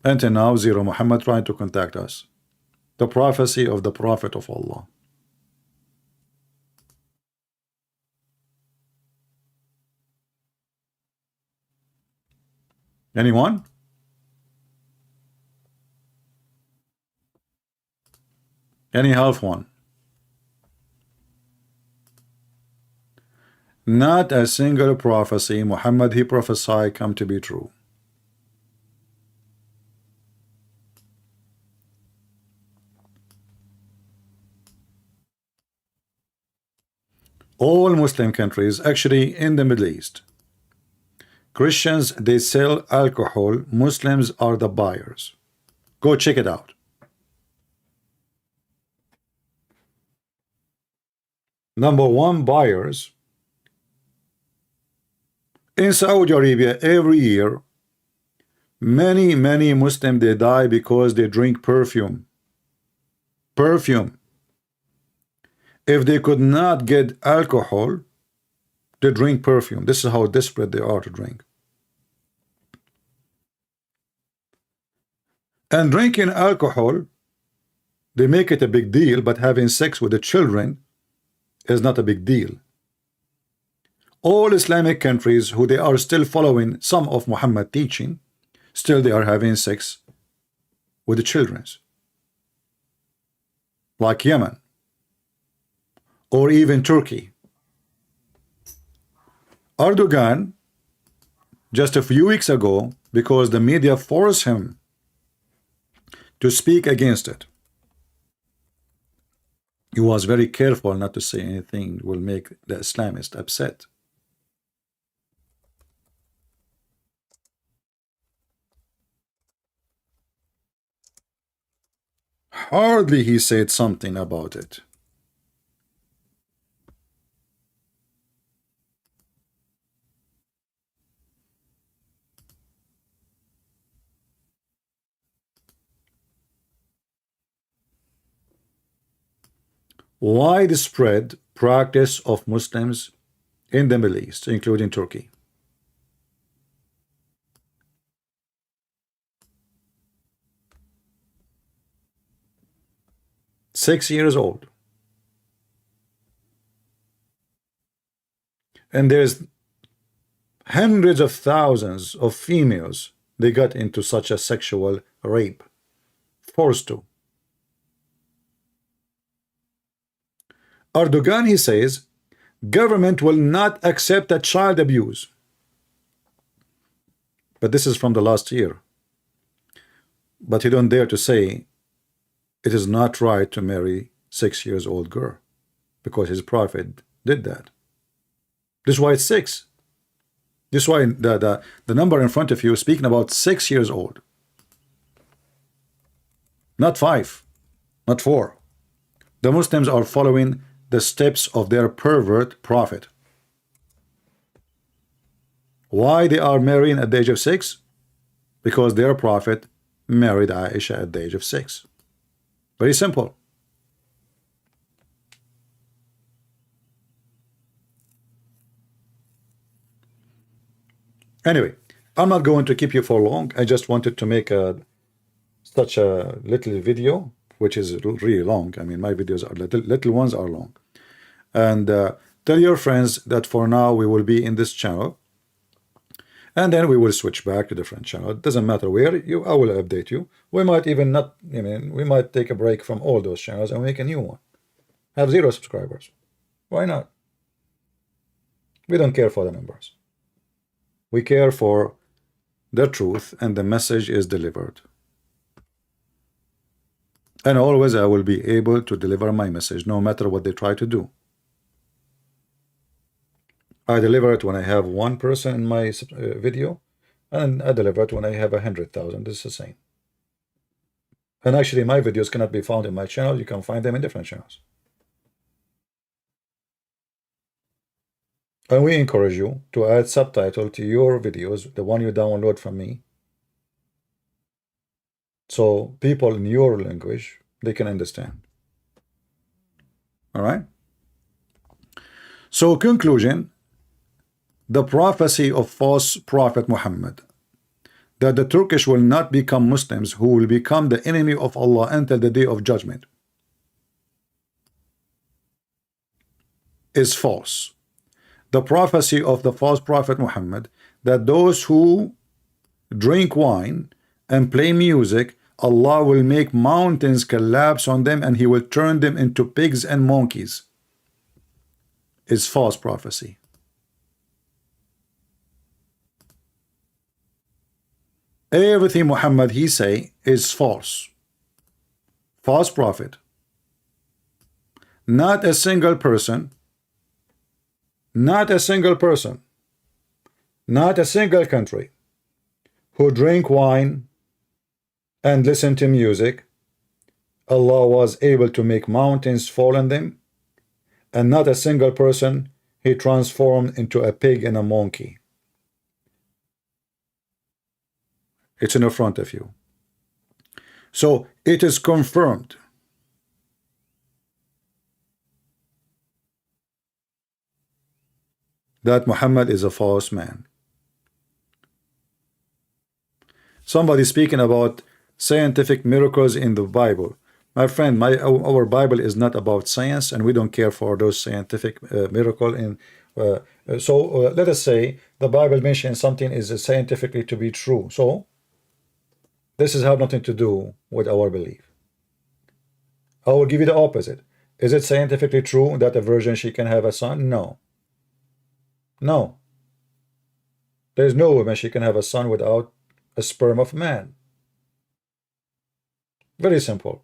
Until now, zero. Muhammad trying to contact us. The prophecy of the Prophet of Allah. Anyone? Any half one? Not a single prophecy Muhammad he prophesied come to be true. All Muslim countries, actually in the Middle East, Christians, they sell alcohol. Muslims are the buyers. Go check it out. Number one, buyers. In Saudi Arabia, every year, many Muslims, they die because they drink perfume. Perfume. If they could not get alcohol, they drink perfume. This is how desperate they are to drink. And drinking alcohol, they make it a big deal, but having sex with the children is not a big deal. All Islamic countries who they are still following some of Muhammad teaching, still they are having sex with the children. Like Yemen, or even Turkey. Erdogan, just a few weeks ago, because the media forced him to speak against it, he was very careful not to say anything will make the Islamists upset. hardly he said something about it. Widespread practice of Muslims in the Middle East, including Turkey. Six-years old. And there's hundreds of thousands of females they got into such a sexual rape, forced to. Erdogan, he says, government will not accept a child abuse. But this is from the last year. But he don't dare to say it is not right to marry 6-year-old girl because his prophet did that. This is why it's 6. This is why the number in front of you is speaking about 6 years old. Not 5, not 4. The Muslims are following the steps of their pervert prophet. Why they are marrying at the age of 6? Because their prophet married Aisha at the age of 6. Very simple. Anyway, I'm not going to keep you for long. I just wanted to make such a little video, which is really long. I mean, my videos are little ones are long. And tell your friends that for now we will be in this channel, and then we will switch back to different channel. It doesn't matter where I will update you. We might even not, I mean, we might take a break from all those channels and make a new one. Have 0 subscribers. Why not? We don't care for the numbers. We care for the truth, and the message is delivered. And always I will be able to deliver my message, no matter what they try to do. I deliver it when I have 1 person in my video, and I deliver it when I have 100,000. This is the same. And actually, my videos cannot be found in my channel. You can find them in different channels. And we encourage you to add subtitle to your videos, the one you download from me, so people in your language, they can understand. All right? So, conclusion, the prophecy of false prophet Muhammad, that the Turkish will not become Muslims, who will become the enemy of Allah until the day of judgment, is false. The prophecy of the false prophet Muhammad, that those who drink wine and play music, Allah will make mountains collapse on them and he will turn them into pigs and monkeys, is false prophecy. Everything Muhammad he say is false. False prophet. Not a single person, not a single person, not a single country who drink wine and listen to music, Allah was able to make mountains fall on them, and not a single person he transformed into a pig and a monkey. It's in the front of you. So it is confirmed that Muhammad is a false man. Somebody speaking about scientific miracles in the Bible. My friend, our Bible is not about science, and we don't care for those scientific miracle. Let us say the Bible mentions something is scientifically to be true. So this has nothing to do with our belief. I will give you the opposite. Is it scientifically true that a virgin, she can have a son? No. No. There is no woman she can have a son without a sperm of man. Very simple.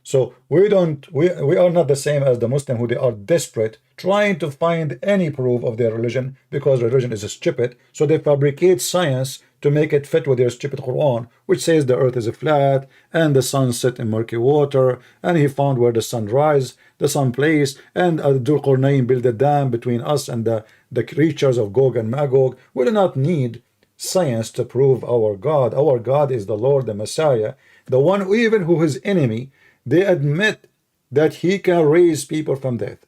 So we are not the same as the Muslim, who they are desperate trying to find any proof of their religion, because religion is stupid, so they fabricate science to make it fit with your stupid Quran, which says the earth is flat and the sun set in murky water, and he found where the sun rise, the sun place, and Abdul built a dam between us and the creatures of Gog and Magog. We do not need science to prove our God. Our God is the Lord, the Messiah, the one who, even who his enemy, they admit that he can raise people from death.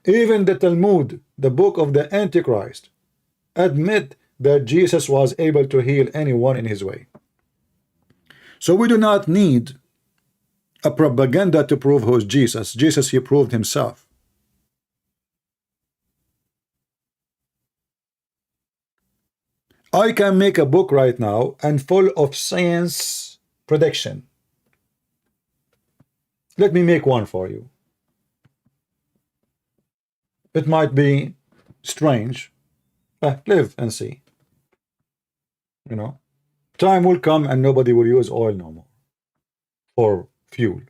Even the Talmud, the book of the Antichrist, admit that Jesus was able to heal anyone in his way. So we do not need a propaganda to prove who's Jesus. Jesus, he proved himself. I can make a book right now and full of science prediction. Let me make one for you. It might be strange, but live and see. You know, time will come and nobody will use oil no more for fuel.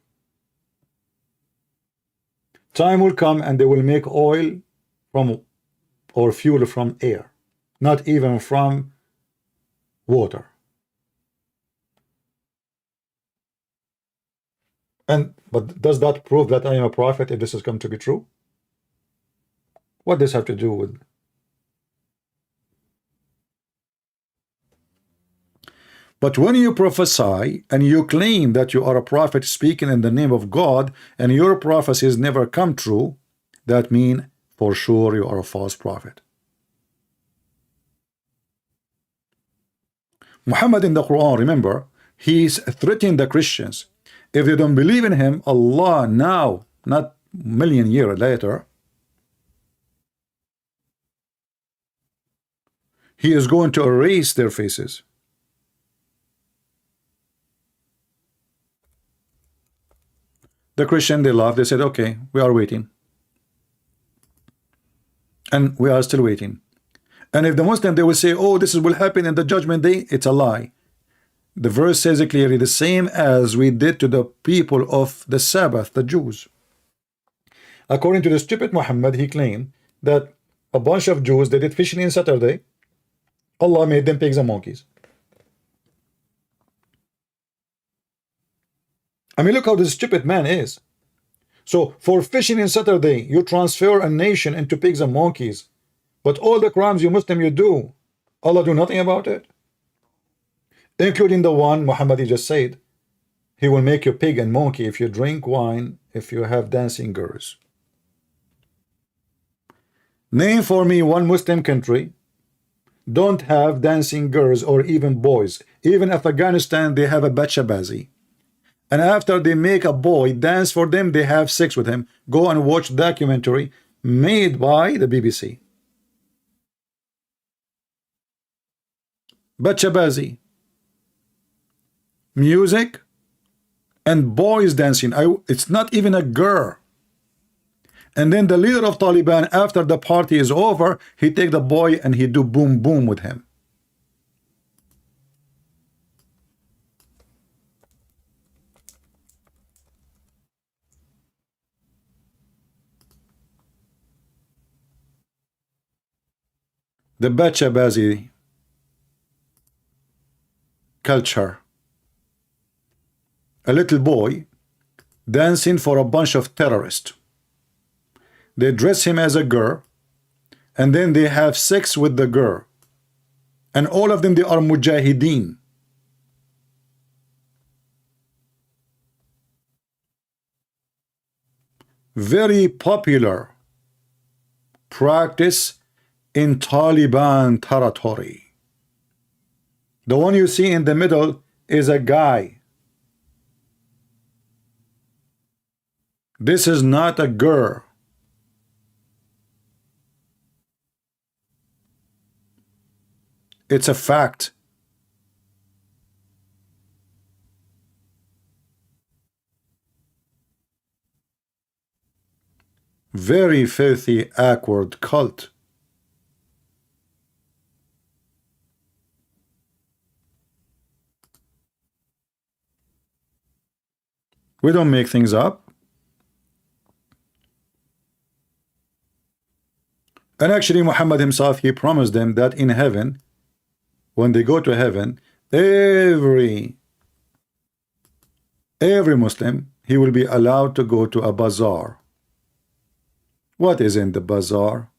Time will come and they will make oil from or fuel from air, not even from water. But does that prove that I am a prophet if this has come to be true? What does this have to do with? But when you prophesy and you claim that you are a prophet speaking in the name of God and your prophecies never come true, that means for sure you are a false prophet. Muhammad in the Quran, remember, he's threatening the Christians. If they don't believe in him, Allah now, not million years later, he is going to erase their faces. The Christian, they laughed. They said, okay, we are waiting. And we are still waiting. And if the Muslim, they will say, oh, this will happen in the judgment day, it's a lie. The verse says it clearly, the same as we did to the people of the Sabbath, the Jews. According to the stupid Muhammad, he claimed that a bunch of Jews, they did fishing in Saturday. Allah made them pigs and monkeys. I mean, look how this stupid man is. So for fishing in Saturday, you transfer a nation into pigs and monkeys. But all the crimes you Muslim you do, Allah do nothing about it. Including the one Muhammad just said. He will make you pig and monkey if you drink wine, if you have dancing girls. Name for me one Muslim country don't have dancing girls or even boys. Even Afghanistan, they have a bachabazi. And after they make a boy dance for them, they have sex with him. Go and watch documentary made by the BBC. Bachabazi. Music and boys dancing. It's not even a girl. And then the leader of Taliban, after the party is over, he take the boy and he do boom boom with him. The bachabazi culture. A little boy dancing for a bunch of terrorists. They dress him as a girl and then they have sex with the girl. And all of them, they are mujahideen. Very popular practice in Taliban territory. The one you see in the middle is a guy. This is not a girl. It's a fact. Very filthy, awkward cult. We don't make things up. And actually Muhammad himself, he promised them that in heaven when they go to heaven, every Muslim, he will be allowed to go to a bazaar. What is in the bazaar?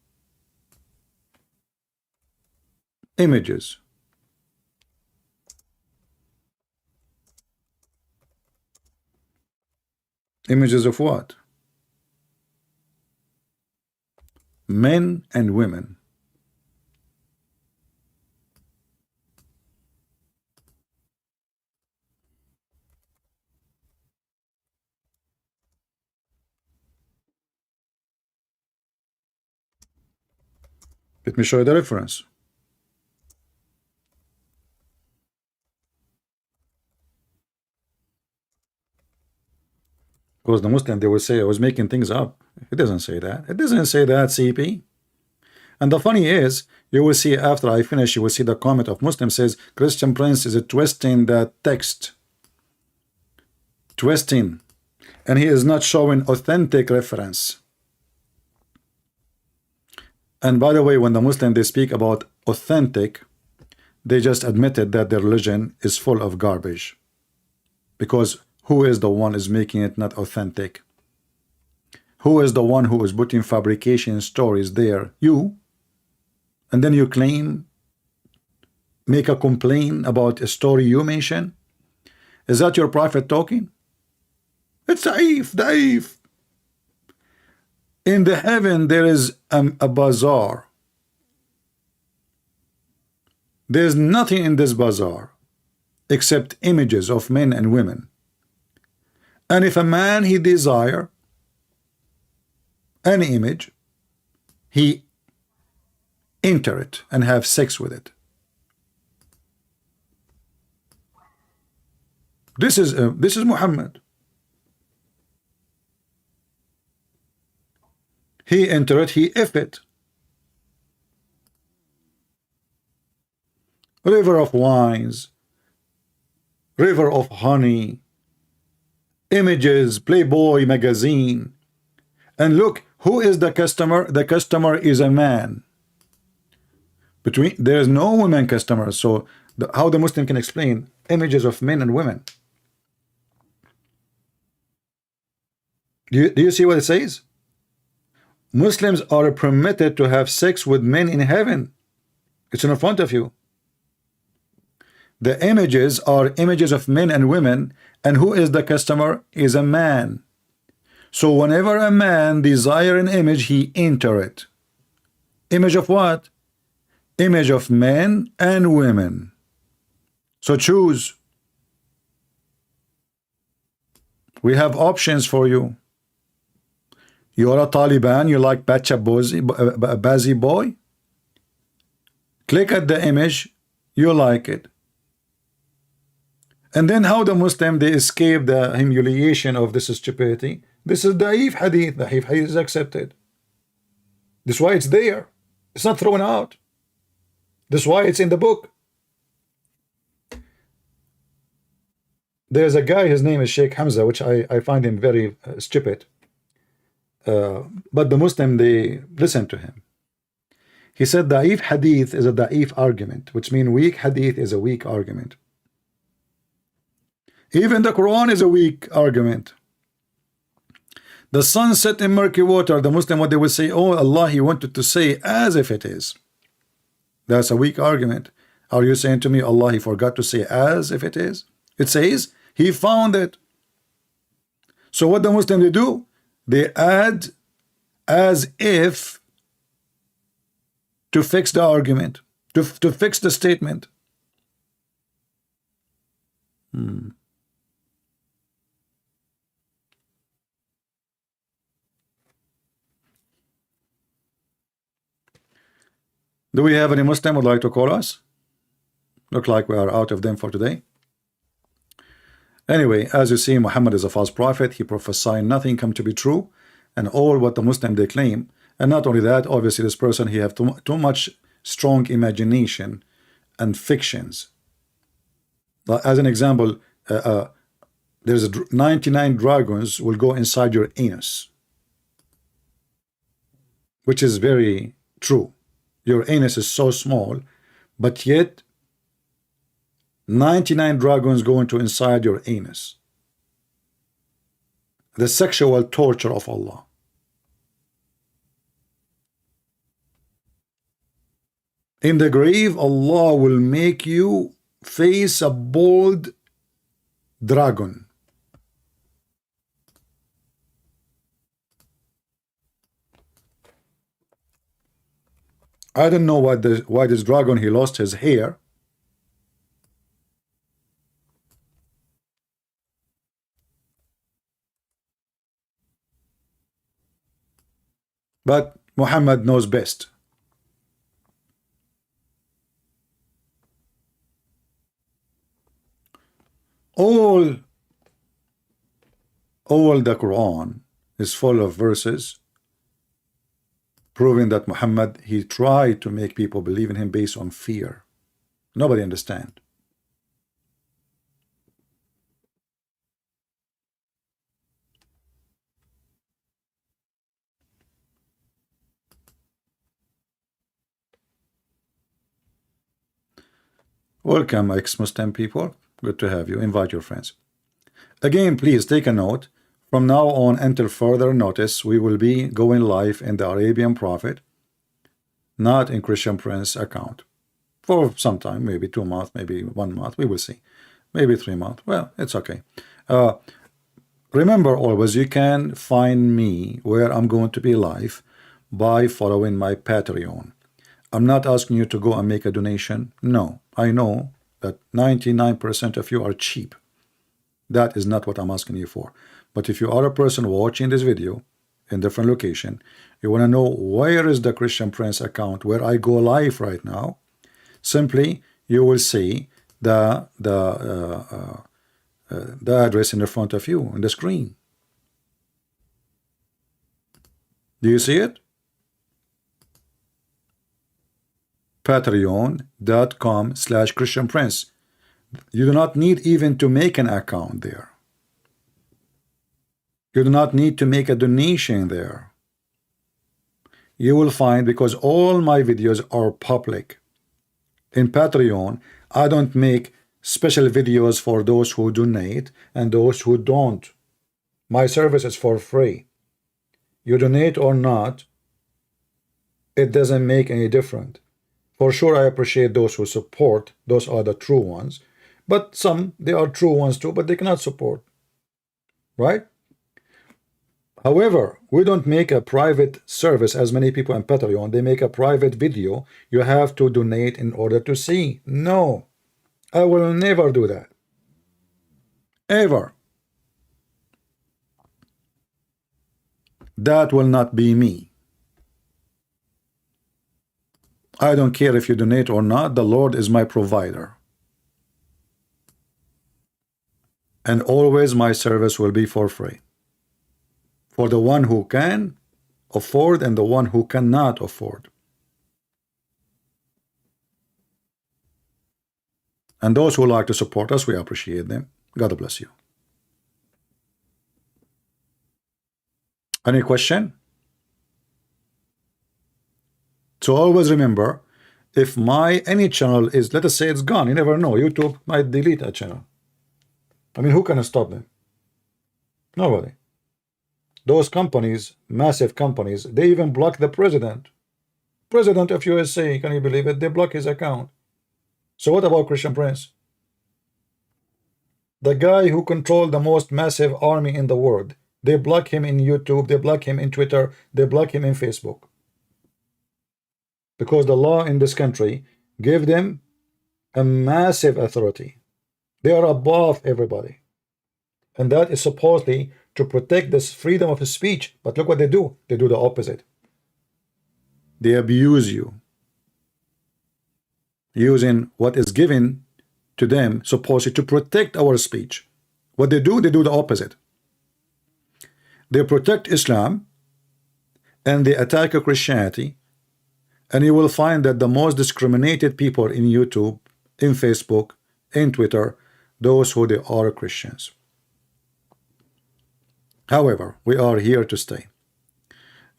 Images. Images of what? Men and women. Let me show you the reference. Because the Muslim, they will say I was making things up. It doesn't say that. It doesn't say that, CP. And the funny is, you will see after I finish, you will see the comment of Muslim says Christian Prince is twisting the text. Twisting. And he is not showing authentic reference. And by the way, when the Muslim, they speak about authentic, they just admitted that their religion is full of garbage. Because who is the one is making it not authentic? Who is the one who is putting fabrication stories there? You. And then you claim, make a complaint about a story you mention? Is that your prophet talking? It's daif. In the heaven there is a bazaar. There's nothing in this bazaar except images of men and women. And if a man he desire any image, he enter it and have sex with it. This is Muhammad. He enter it, he if it. River of wines, river of honey, images, Playboy magazine. And look, who is the customer? The customer is a man. There is no women customers. So how the Muslim can explain images of men and women? Do you see what it says? Muslims are permitted to have sex with men in heaven. It's in front of you. The images are images of men and women, and who is the customer? Is a man. So whenever a man desire an image, he enter it. Image of what? Image of men and women. So choose. We have options for you. You're a Taliban, you like Bazi boy? Click at the image, you like it. And then how the Muslim, they escape the humiliation of this stupidity? This is Da'if Hadith. The Hadith is accepted. That's why it's there. It's not thrown out. That's why it's in the book. There's a guy, his name is Sheikh Hamza, which I find him very stupid. But the Muslim, they listen to him. He said Da'if Hadith is a Da'if argument, which means weak Hadith is a weak argument. Even the Quran is a weak argument. The sun set in murky water. The Muslim, what they will say, oh Allah, he wanted to say as if it is. That's a weak argument. Are you saying to me, Allah, he forgot to say as if it is? It says he found it. So what the Muslim they do? They add as if to fix the argument, to fix the statement. Do we have any Muslim would like to call us? Look like we are out of them for today. Anyway, as you see, Muhammad is a false prophet. He prophesied nothing come to be true, and all what the Muslim they claim. And not only that, obviously this person, he have too much strong imagination and fictions. As an example, there's 99 dragons will go inside your anus, which is very true. Your anus is so small, but yet 99 dragons going to inside your anus. The sexual torture of Allah. In the grave, Allah will make you face a bald dragon. I don't know why this dragon, he lost his hair. But Muhammad knows best. All the Quran is full of verses proving that Muhammad, he tried to make people believe in him based on fear. Nobody understand. Welcome, ex-Muslim people. Good to have you. Invite your friends. Again, please take a note. From now on until further notice, we will be going live in the Arabian Prophet, not in Christian Prince account. For some time, maybe 2 months, maybe 1 month, we will see. Maybe 3 months. Well, it's okay. Remember always, you can find me where I'm going to be live by following my Patreon. I'm not asking you to go and make a donation. No, I know that 99% of you are cheap. That is not what I'm asking you for. But if you are a person watching this video in different location, you want to know where is the Christian Prince account where I go live right now, simply you will see the address in the front of you on the screen. Do you see it? Patreon.com/Christian Prince. You do not need even to make an account there. You do not need to make a donation there. You will find, because all my videos are public. In Patreon, I don't make special videos for those who donate and those who don't. My service is for free. You donate or not, it doesn't make any difference. For sure, I appreciate those who support. Those are the true ones. But some, they are true ones too, but they cannot support. Right? However, we don't make a private service as many people in Patreon. They make a private video. You have to donate in order to see. No, I will never do that. Ever. That will not be me. I don't care if you donate or not. The Lord is my provider. And always my service will be for free. For the one who can afford and the one who cannot afford. And those who like to support us, we appreciate them. God bless you. Any question? So always remember, if any channel is, let us say it's gone, you never know, YouTube might delete a channel. I mean, who can stop them? Nobody. Those companies, massive companies, they even block the president. President of USA, can you believe it? They block his account. So what about Christian Prince? The guy who controlled the most massive army in the world. They block him in YouTube, they block him in Twitter, they block him in Facebook. Because the law in this country gave them a massive authority. They are above everybody. And that is supposedly to protect this freedom of speech. But look what they do. They do the opposite. They abuse you. Using what is given to them supposedly to protect our speech. What they do the opposite. They protect Islam and they attack Christianity. And you will find that the most discriminated people in YouTube, in Facebook, in Twitter, those who they are Christians. However, we are here to stay.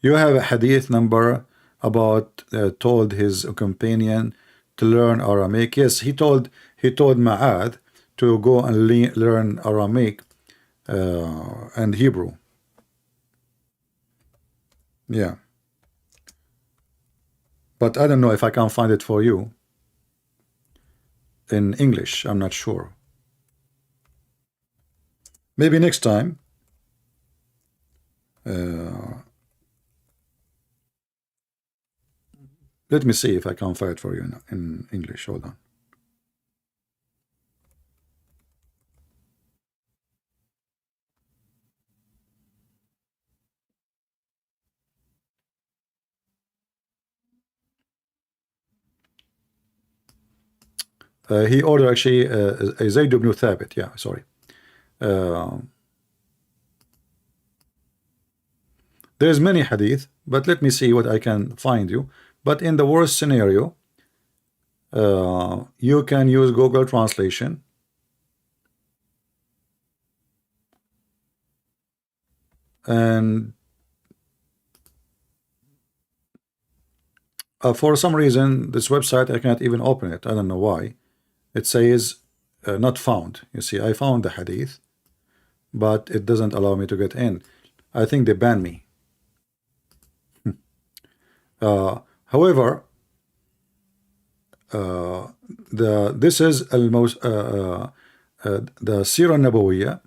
You have a hadith number about told his companion to learn Aramaic. Yes, he told he told Ma'ad to go and learn Aramaic and Hebrew. Yeah. But I don't know if I can find it for you in English. I'm not sure. Maybe next time. Let me see if I can find it for you in English. Hold on. He ordered actually a Zayd ibn Thabit. Yeah, sorry. There's many hadith, but let me see what I can find you. But in the worst scenario, you can use Google Translation. And for some reason, this website, I can't even open it. I don't know why. It says not found. You see, I found the hadith, but it doesn't allow me to get in. I think they banned me. However, this is the Sirah Nabawiyya,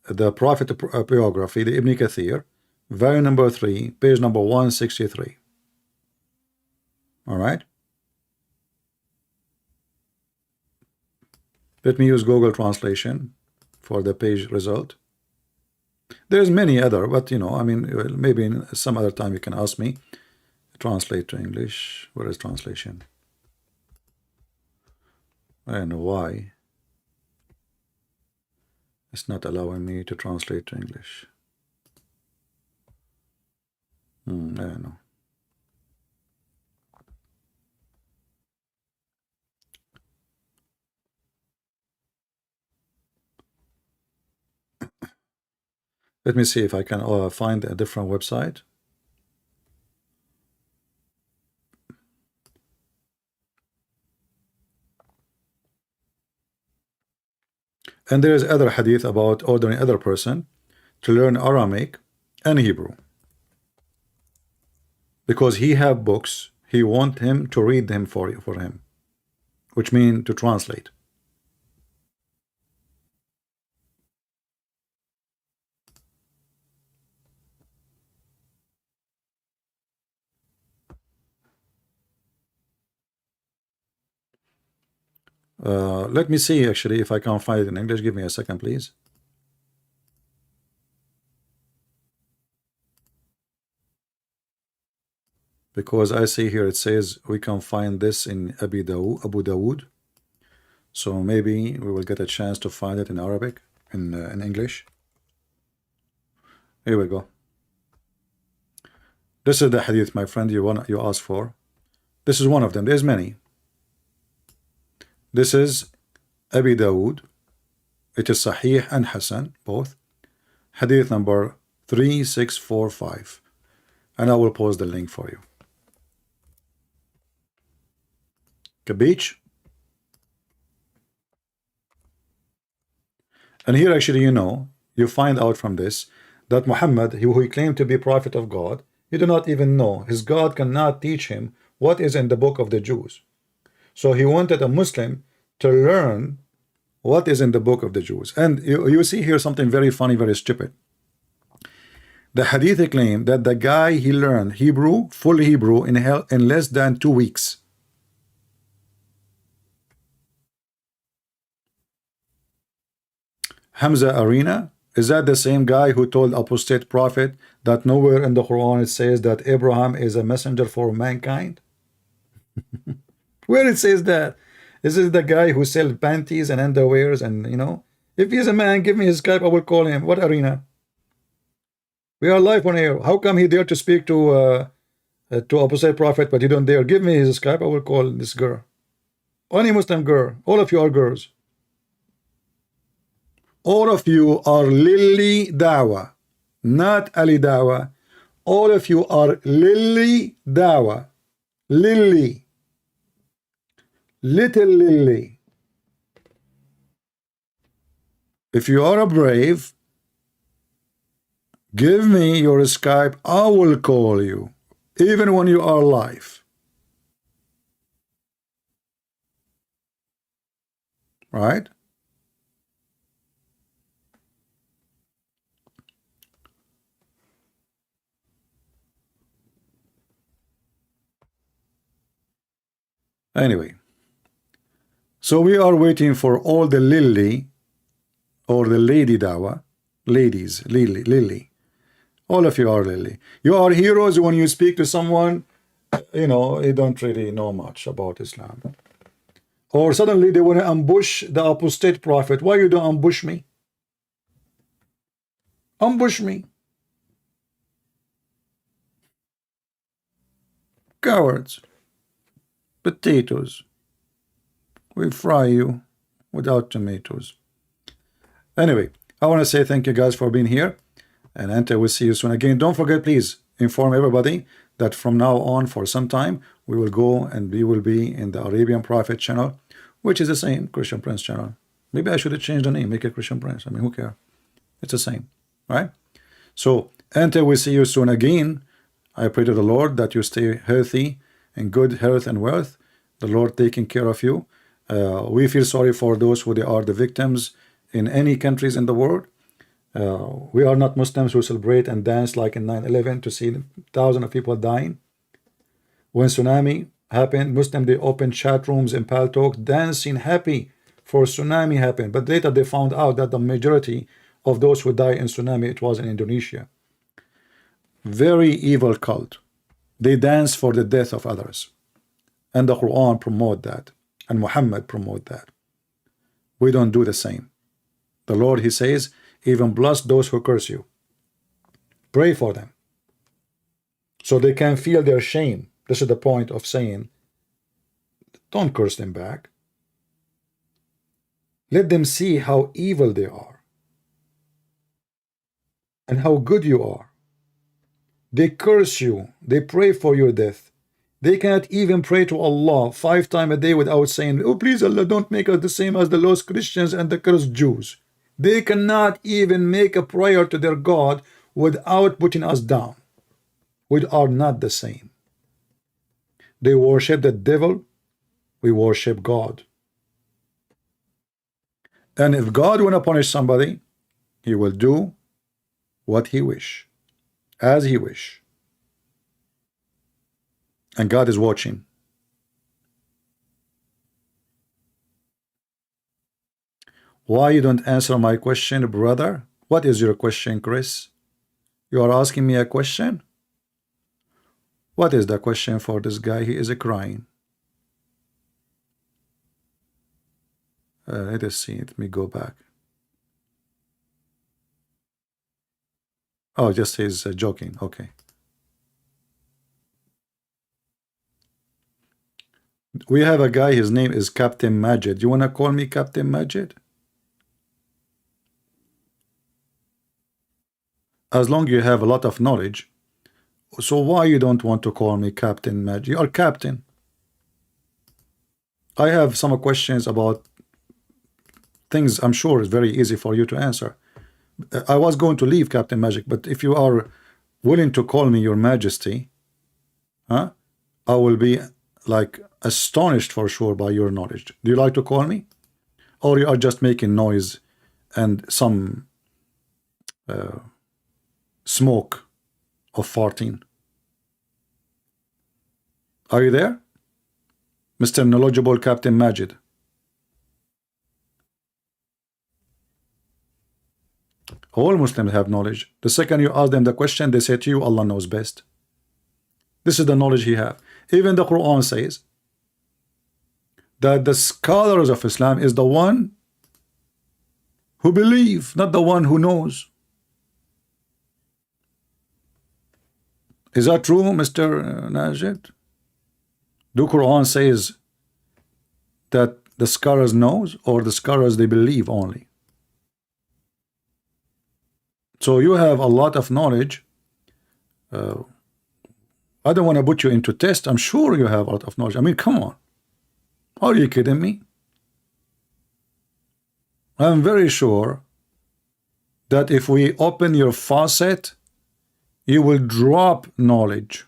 the Prophet biography, the Ibn Kathir, volume number 3, page number 163. All right. Let me use Google Translation for the page result. There's many other, but you know, I mean, maybe in some other time you can ask me. Translate to English. Where is translation? I don't know why it's not allowing me to translate to English. I don't know. Let me see if I can find a different website. And there is other hadith about ordering other person to learn Aramaic and Hebrew, because he have books, he want him to read them for him, which mean to translate. Let me see actually if I can find it in English. Give me a second, please. Because I see here it says we can find this in Abu Dawood. So maybe we will get a chance to find it in Arabic, in English. Here we go. This is the hadith, my friend, you asked for. This is one of them. There's many. This is Abi Dawood. It is Sahih and Hasan, both. Hadith number 3645. And I will post the link for you. Beach. And here actually, you know, you find out from this that Muhammad, who he claimed to be prophet of God, he do not even know. His God cannot teach him what is in the book of the Jews. So he wanted a Muslim to learn what is in the book of the Jews. And you see here something very funny, very stupid. The hadith claim that the guy, he learned Hebrew, full Hebrew in less than 2 weeks. Hamza Arena, is that the same guy who told apostate prophet that nowhere in the Quran it says that Abraham is a messenger for mankind? Where it says that? This is the guy who sells panties and underwears, and you know, if he's a man, give me his Skype, I will call him. What Arena? We are live on air. How come he dare to speak to apostate prophet, but you don't dare? Give me his Skype, I will call this girl. Any Muslim girl. All of you are girls. All of you are Lily Dawah, not Ali Dawah. All of you are Lily Dawah. Lily. Little Lily. If you are a brave, give me your Skype. I will call you, even when you are live. Right? Anyway, so we are waiting for all the Lily or the Lady Dawah, ladies, Lily. All of you are Lily. You are heroes when you speak to someone, you know, they don't really know much about Islam. Or suddenly they want to ambush the apostate prophet. Why you don't ambush me? Ambush me. Cowards. Potatoes. We fry you without tomatoes. Anyway, I want to say thank you guys for being here. And Ante, we'll see you soon. Again, don't forget, please inform everybody that from now on for some time, we will go and we will be in the Arabian Prophet channel, which is the same Christian Prince channel. Maybe I should have changed the name, make it Christian Prince. I mean, who cares? It's the same, right? So, Ante, we'll see you soon again. I pray to the Lord that you stay healthy and good health and wealth. The Lord taking care of you. We feel sorry for those who they are the victims in any countries in the world. We are not Muslims who celebrate and dance like in 9/11 to see thousands of people dying. When tsunami happened, Muslims they opened chat rooms in PalTalk dancing happy for tsunami happened. But later they found out that the majority of those who died in tsunami, it was in Indonesia. Very evil cult. They dance for the death of others. And the Quran promote that. And Muhammad promote that. We don't do the same. The Lord, he says, even bless those who curse you. Pray for them. So they can feel their shame. This is the point of saying, don't curse them back. Let them see how evil they are. And how good you are. They curse you. They pray for your death. They cannot even pray to Allah 5 times a day without saying, oh please Allah, don't make us the same as the lost Christians and the cursed Jews. They cannot even make a prayer to their God without putting us down. We are not the same. They worship the devil. We worship God. And if God want to punish somebody, he will do what he wish, as he wish. And God is watching. Why you don't answer my question, brother? What is your question, Chris? You are asking me a question? What is the question for this guy? He is crying. Let us see. Let me go back. Oh, just he's joking. Okay. We have a guy, his name is Captain Majid. You want to call me Captain Majid? As long as you have a lot of knowledge. So why you don't want to call me Captain Majid? You are captain. I have some questions about things I'm sure is very easy for you to answer. I was going to leave Captain Magic, but if you are willing to call me your majesty, I will be like astonished for sure by your knowledge. Do you like to call me? Or you are just making noise and some smoke of farting? Are you there? Mr. Knowledgeable Captain Majid. All Muslims have knowledge. The second you ask them the question, they say to you, Allah knows best. This is the knowledge he have. Even the Quran says that the scholars of Islam is the one who believe, not the one who knows. Is that true, Mr. Najid? Do Quran says that the scholars knows, or the scholars they believe only? So you have a lot of knowledge. I don't want to put you into test. I'm sure you have a lot of knowledge. I mean, come on. Are you kidding me? I'm very sure that if we open your faucet, you will drop knowledge.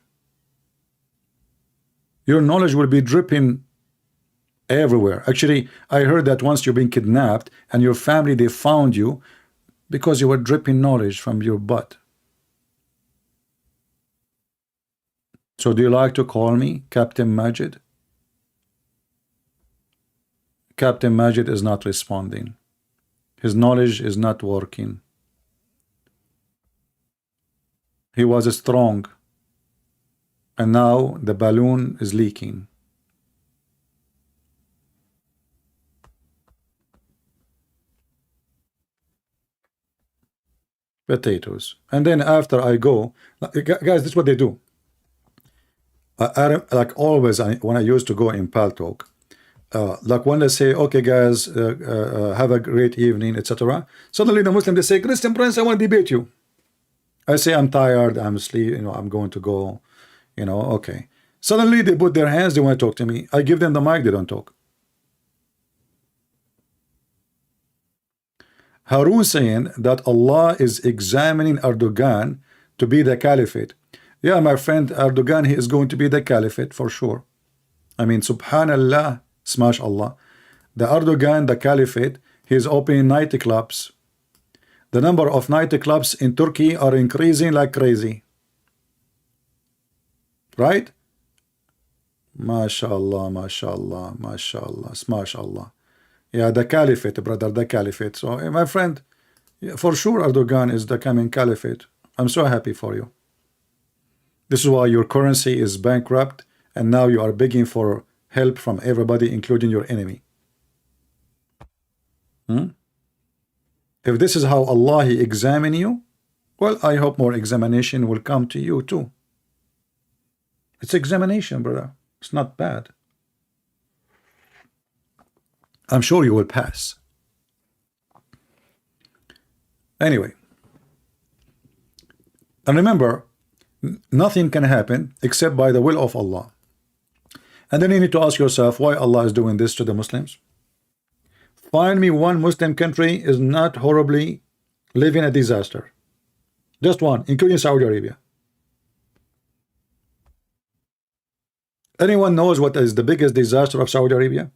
Your knowledge will be dripping everywhere. Actually, I heard that once you've been kidnapped and your family, they found you because you were dripping knowledge from your butt. So do you like to call me Captain Majid? Captain Majid is not responding. His knowledge is not working. He was strong, and now the balloon is leaking. Potatoes. And then after I go, guys, this is what they do. Like always, when I used to go in PalTalk, like when they say, okay guys, have a great evening, etc., suddenly the Muslim, they say, Christian Prince, I want to debate you. I say, I'm tired, I'm asleep, I'm going to go, okay. Suddenly they put their hands, they want to talk to me. I give them the mic, they don't talk. Harun saying that Allah is examining Erdogan to be the caliphate. Yeah, my friend, Erdogan, he is going to be the caliphate for sure. I mean, subhanallah, smash Allah. The Erdogan, the caliphate, he is opening nightclubs. The number of nightclubs in Turkey are increasing like crazy. Right? MashaAllah, MashaAllah, MashaAllah, MashaAllah. Yeah, the caliphate, brother, the caliphate. So, my friend, for sure Erdogan is the coming caliphate. I'm so happy for you. This is why your currency is bankrupt, and now you are begging for help from everybody, including your enemy. If this is how Allah He examine you, well, I hope more examination will come to you too. It's examination, brother. It's not bad. I'm sure you will pass. Anyway, and remember, nothing can happen except by the will of Allah. And then you need to ask yourself why Allah is doing this to the Muslims. Find me one Muslim country is not horribly living a disaster. Just one, including Saudi Arabia. Anyone knows what is the biggest disaster of Saudi Arabia?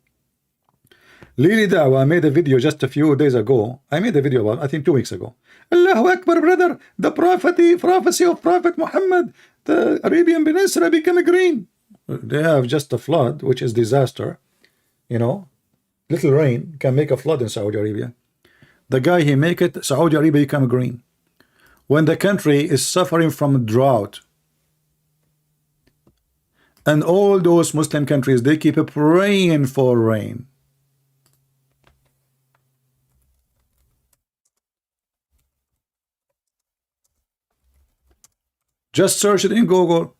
Lily Dawah made a video just a few days ago. I made a video about, I think 2 weeks ago. Allahu Akbar, brother. The prophecy of Prophet Mohammed. The Arabian Peninsula become green. They have just a flood, which is disaster. Little rain can make a flood in Saudi Arabia. The guy, he make it, Saudi Arabia become green. When the country is suffering from drought, and all those Muslim countries, they keep praying for rain. Just search it in Google.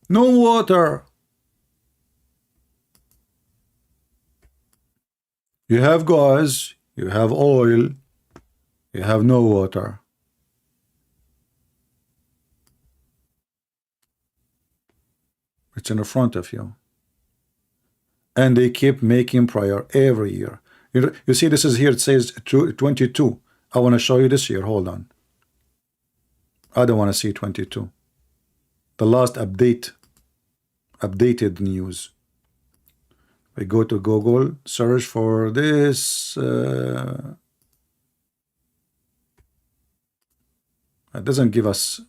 No water. You have gas, you have oil, you have no water. It's in the front of you. And they keep making prayer every year. You see, this is here, it says 22. I want to show you this here. Hold on. I don't want to see 22. The last updated news. We go to Google, search for this. It doesn't give us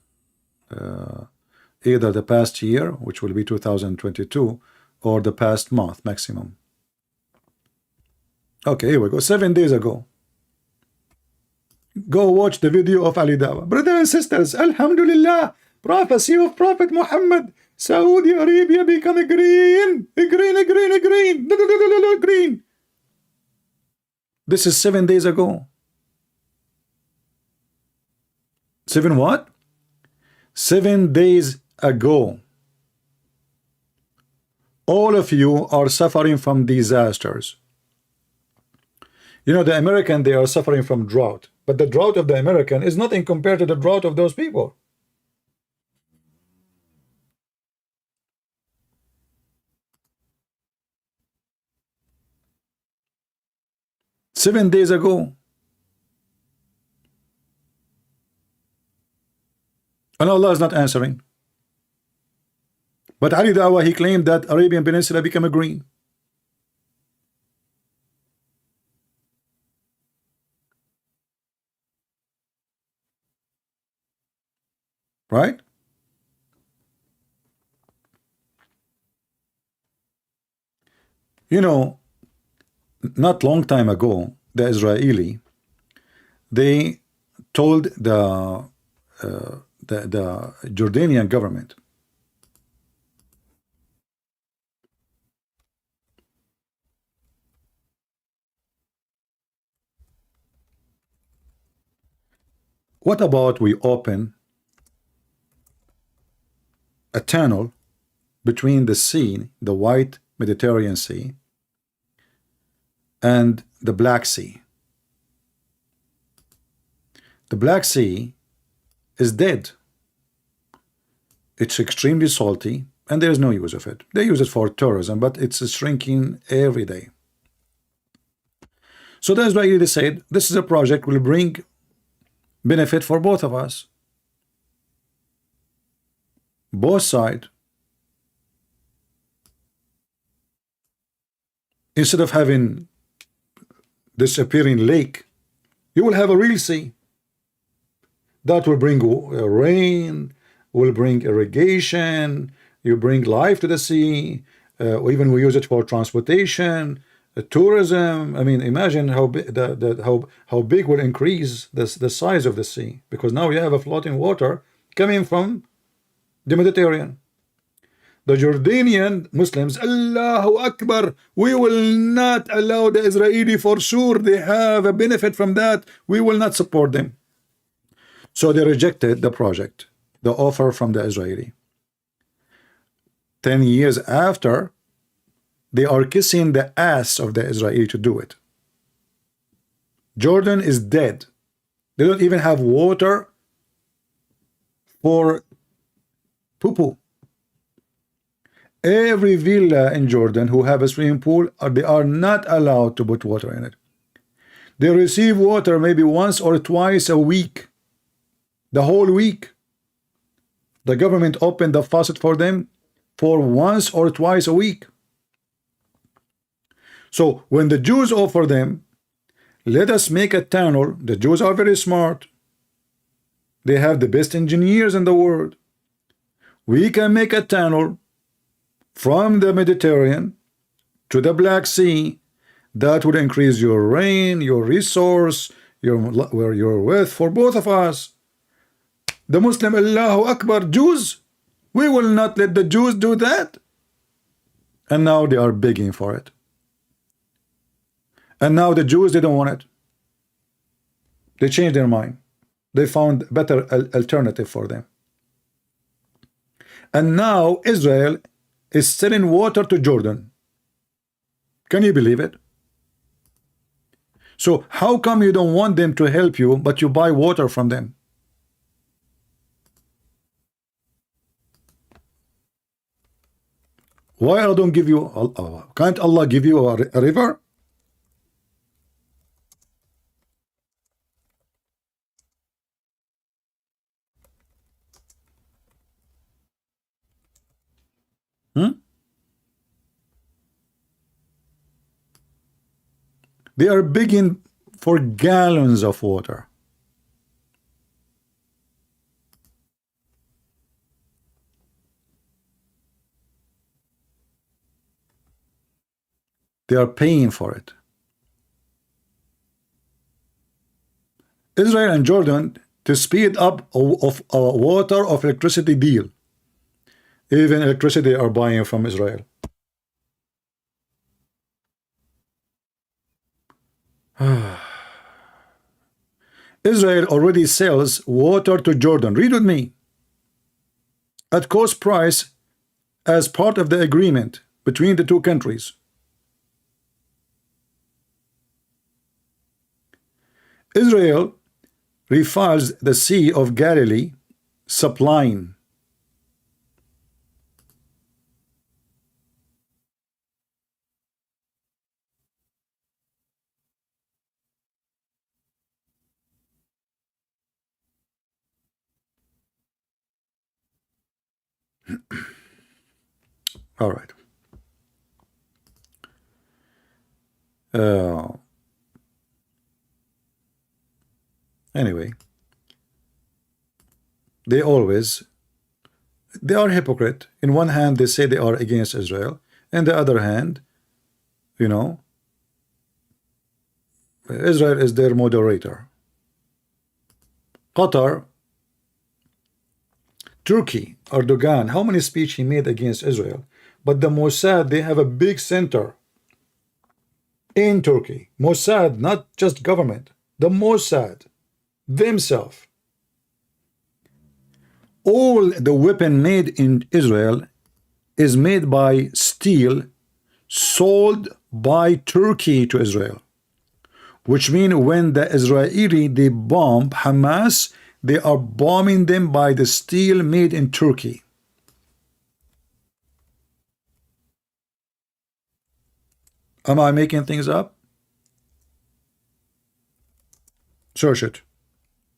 either the past year, which will be 2022, or the past month maximum. Okay, here we go. 7 days ago. Go watch the video of Ali Dawah. Brothers and sisters, Alhamdulillah, prophecy of Prophet Muhammad, Saudi Arabia become green. Green. This is 7 days ago. 7 what? 7 days ago. All of you are suffering from disasters. The American, they are suffering from drought. But the drought of the American is nothing compared to the drought of those people. 7 days ago. And Allah is not answering. But Ali Dawah, he claimed that Arabian Peninsula became a green. Right? You know, not long time ago, the Israeli, they told the Jordanian government, what about we open a tunnel between the sea, the white Mediterranean Sea, and the Black Sea. The Black Sea is dead. It's extremely salty, and there is no use of it. They use it for tourism, but it's shrinking every day. So the Israeli said, this is a project will bring benefit for both of us. Both sides. Instead of having disappearing lake, you will have a real sea. That will bring rain, will bring irrigation, you bring life to the sea, even we use it for transportation, tourism. I mean, imagine how big how big will increase the size of the sea, because now you have a floating water coming from the Mediterranean. The Jordanian Muslims, Allahu Akbar, we will not allow the Israeli, for sure they have a benefit from that, we will not support them. So they rejected the project, the offer from the Israeli. 10 years after, they are kissing the ass of the Israeli to do it. Jordan is dead. They don't even have water for poo-poo. Every villa in Jordan who have a swimming pool, they are not allowed to put water in it. They receive water maybe once or twice a week. The whole week. The government opened the faucet for them for once or twice a week. So when the Jews offer them, let us make a tunnel. The Jews are very smart. They have the best engineers in the world. We can make a tunnel from the Mediterranean to the Black Sea that would increase your rain, your resource, your wealth for both of us. The Muslim, Allahu Akbar, Jews, we will not let the Jews do that. And now they are begging for it. And now the Jews, they don't want it. They changed their mind. They found a better alternative for them. And now Israel is selling water to Jordan. Can you believe it? So how come you don't want them to help you, but you buy water from them? Why I don't give you? Can't Allah give you a river? They are begging for gallons of water. They are paying for it. Israel and Jordan to speed up of a water of electricity deal. Even electricity are buying from Israel. Israel already sells water to Jordan. Read with me. At cost price as part of the agreement between the two countries. Israel refiles the Sea of Galilee, supplying. All right. Anyway, they are hypocrite. In one hand, they say they are against Israel. In the other hand, you know, Israel is their moderator. Qatar, Turkey, Erdogan, how many speech he made against Israel? But the Mossad, they have a big center in Turkey. Mossad, not just government. The Mossad themselves. All the weapon made in Israel is made by steel sold by Turkey to Israel. Which means when the Israeli, they bomb Hamas, they are bombing them by the steel made in Turkey. Am I making things up? Search it.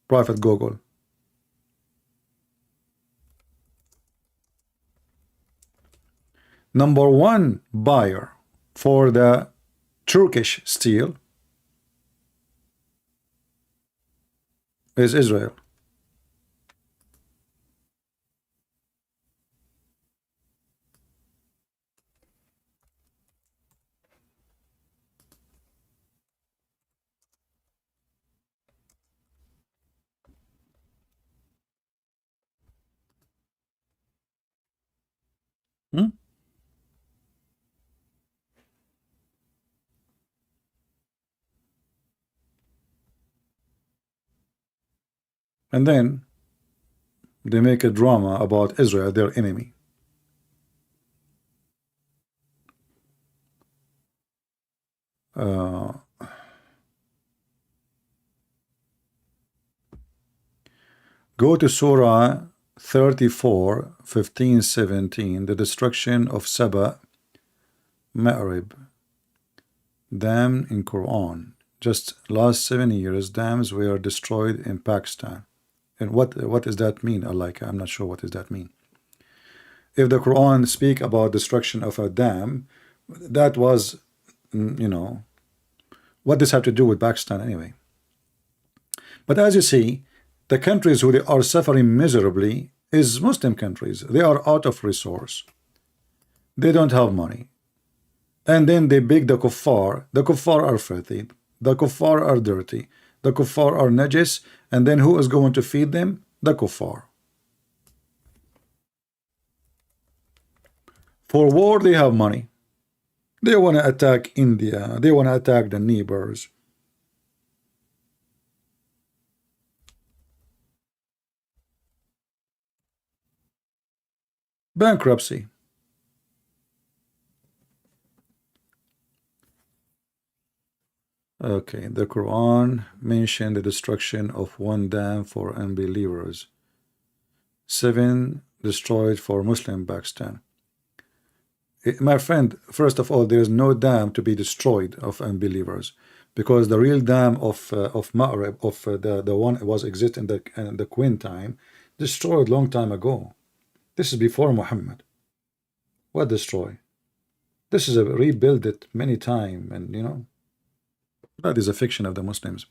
Private Google. Number one buyer for the Turkish steel is Israel. Hmm? And then they make a drama about Israel, their enemy. Go to Surah 34, 15, 17, the destruction of Saba, Ma'rib, dam in Quran. Just last 7 years, dams were destroyed in Pakistan. And what does that mean? I'm not sure what does that mean. If the Quran speak about destruction of a dam, that was, you know, what does have to do with Pakistan anyway? But as you see, the countries who they are suffering miserably is Muslim countries. They are out of resource. They don't have money. And then they beg the kuffar. The kuffar are filthy. The kuffar are dirty. The kuffar are najis. And then who is going to feed them? The kuffar. For war, they have money. They want to attack India. They want to attack the neighbors. Bankruptcy. Okay, the Quran mentioned the destruction of one dam for unbelievers. 7 destroyed for Muslim Pakistan. My friend, first of all, there is no dam to be destroyed of unbelievers, because the real dam of Ma'rib, of the one that was exist in the Quinn time, destroyed long time ago. This is before Mohammed. What destroy? This is a rebuild it many time, and you know that is a fiction of the Muslims.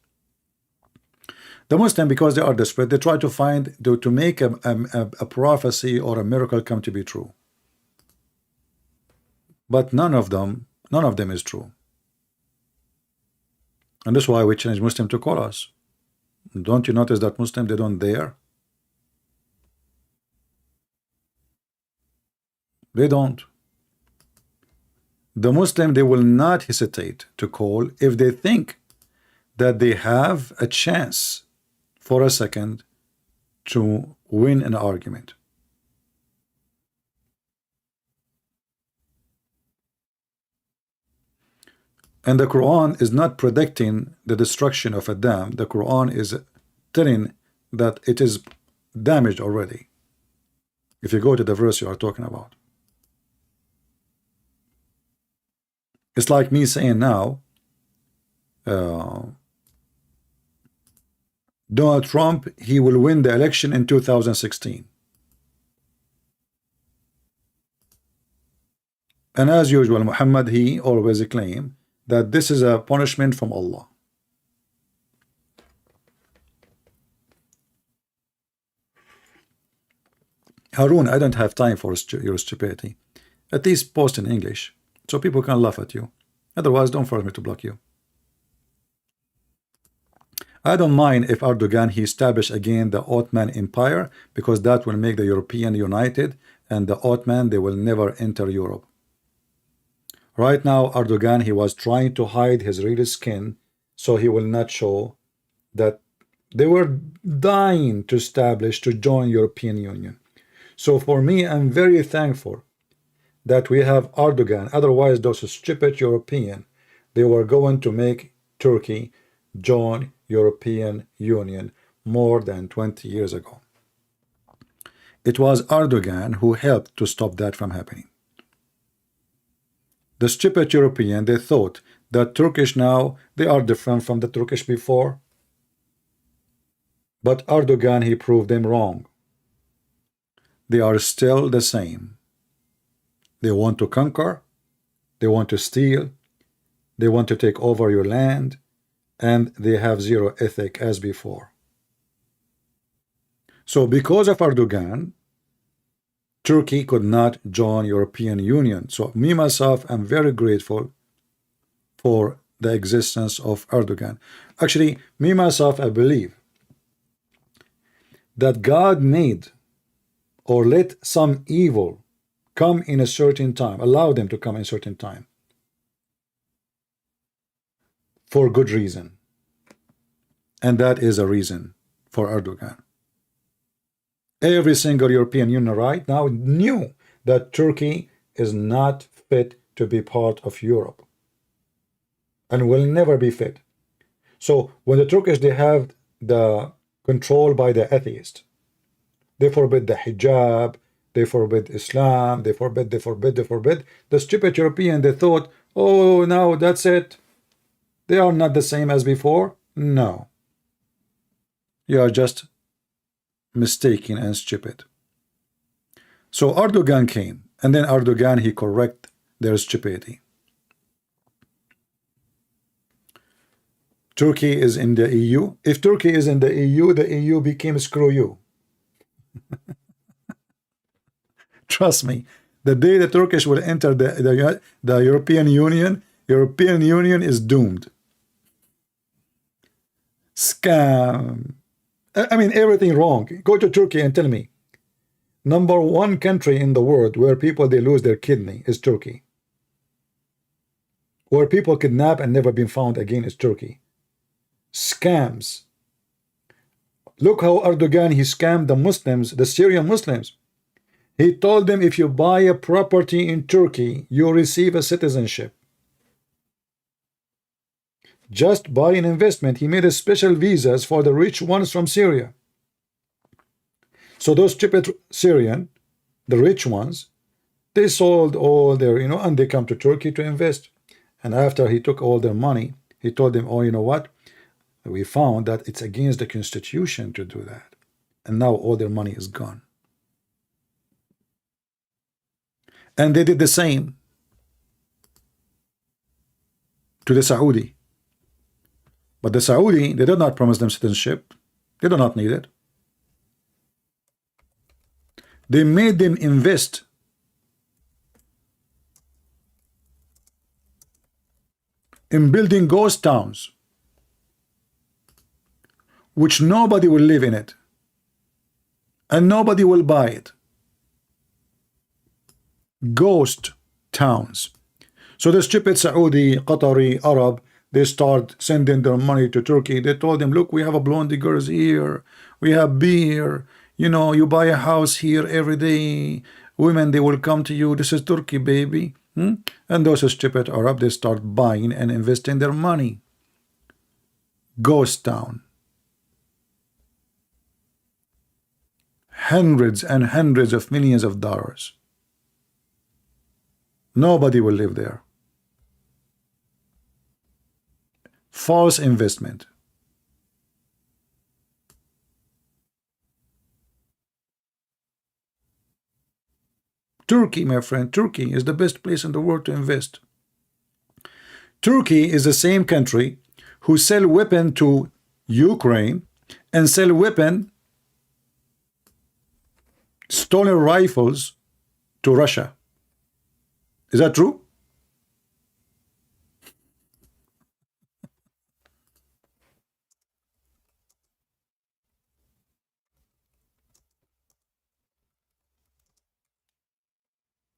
The Muslim, because they are desperate, they try to find to make a prophecy or a miracle come to be true. But none of them is true. And that's why we challenge Muslim to call us. Don't you notice that Muslim, they don't dare? They don't. The Muslim, they will not hesitate to call if they think that they have a chance for a second to win an argument. And the Quran is not predicting the destruction of a dam. The Quran is telling that it is damaged already. If you go to the verse you are talking about. It's like me saying now, Donald Trump, he will win the election in 2016. And as usual, Muhammad, he always claim that this is a punishment from Allah. Harun, I don't have time for your stupidity. At least post in English, so people can laugh at you. Otherwise, don't force me to block you. I don't mind if Erdogan he established again the Ottoman Empire, because that will make the European united, and the Ottoman, they will never enter Europe. Right now, Erdogan he was trying to hide his real skin, so he will not show that they were dying to establish, to join European Union. So for me, I'm very thankful that we have Erdogan. Otherwise, those stupid European, they were going to make Turkey join European Union more than 20 years ago. It was Erdogan who helped to stop that from happening. The stupid European, they thought that Turkish now, they are different from the Turkish before. But Erdogan, he proved them wrong. They are still the same. They want to conquer, they want to steal, they want to take over your land, and they have zero ethic as before. So because of Erdogan, Turkey could not join European Union. So me myself, I'm very grateful for the existence of Erdogan. Actually, me myself, I believe that God made or let some evil come in a certain time, allow them to come in a certain time for good reason. And that is a reason for Erdogan. Every single European Union right now knew that Turkey is not fit to be part of Europe and will never be fit. So when the Turkish, they have the control by the atheist, they forbid the hijab, they forbid Islam, they forbid. The stupid European, they thought, oh, now that's it. They are not the same as before. No. You are just mistaken and stupid. So Erdogan came, and then Erdogan, he correct their stupidity. Turkey is in the EU. If Turkey is in the EU became screw you. Trust me, the day the Turkish will enter the European Union is doomed. Scam. I mean, everything wrong. Go to Turkey and tell me. Number one country in the world where people, they lose their kidney is Turkey. Where people kidnap and never been found again is Turkey. Scams. Look how Erdogan, he scammed the Muslims, the Syrian Muslims. He told them, if you buy a property in Turkey, you receive a citizenship. Just by an investment, he made a special visas for the rich ones from Syria. So those stupid Syrian, the rich ones, they sold all their, and they come to Turkey to invest. And after he took all their money, he told them, oh, you know what? We found that it's against the constitution to do that. And now all their money is gone. And they did the same to the Saudi. But the Saudi, they did not promise them citizenship. They do not need it. They made them invest in building ghost towns, which nobody will live in it, and nobody will buy it. Ghost towns. So the stupid Saudi, Qatari, Arab, they start sending their money to Turkey. They told them, look, we have a blondie girls here, we have beer, you buy a house here every day, women, they will come to you, this is Turkey, baby. And those stupid Arab, they start buying and investing their money. Ghost town. Hundreds and hundreds of millions of dollars. Nobody will live there. False investment. Turkey, my friend, Turkey is the best place in the world to invest. Turkey is the same country who sell weapon to Ukraine and sell weapon, stolen rifles to Russia. Is that true?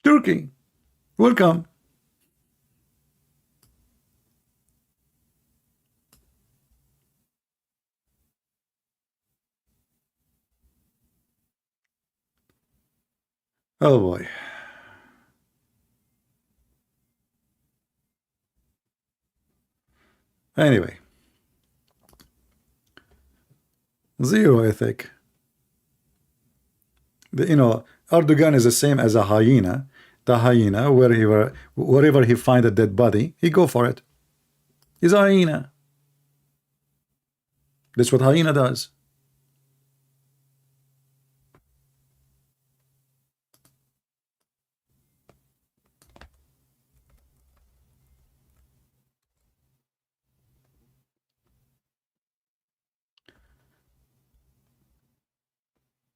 Turkey, welcome. Oh boy. Anyway, zero ethic. Erdogan is the same as a hyena. The hyena, wherever he find a dead body, he go for it. He's a hyena. That's what hyena does.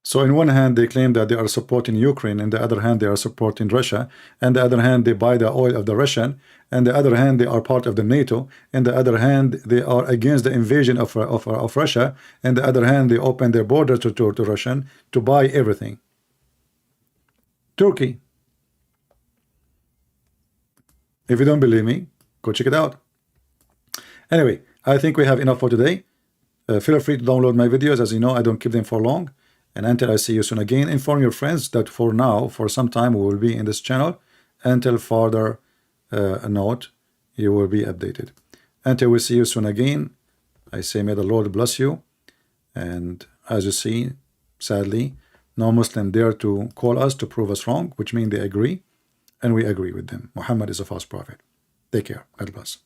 So in one hand they claim that they are supporting Ukraine, in the other hand they are supporting Russia, and the other hand they buy the oil of the Russian, and the other hand they are part of the NATO, and the other hand they are against the invasion of Russia, and the other hand they open their border to Russian to buy everything. Turkey. If you don't believe me, go check it out. Anyway, I think we have enough for today. Feel free to download my videos. As you know, I don't keep them for long. And until I see you soon again, inform your friends that for now, for some time, we will be in this channel. Until further note, you will be updated. Until we see you soon again, I say may the Lord bless you. And as you see, sadly, no Muslim dare to call us to prove us wrong, which means they agree, and we agree with them. Muhammad is a false prophet. Take care. God bless.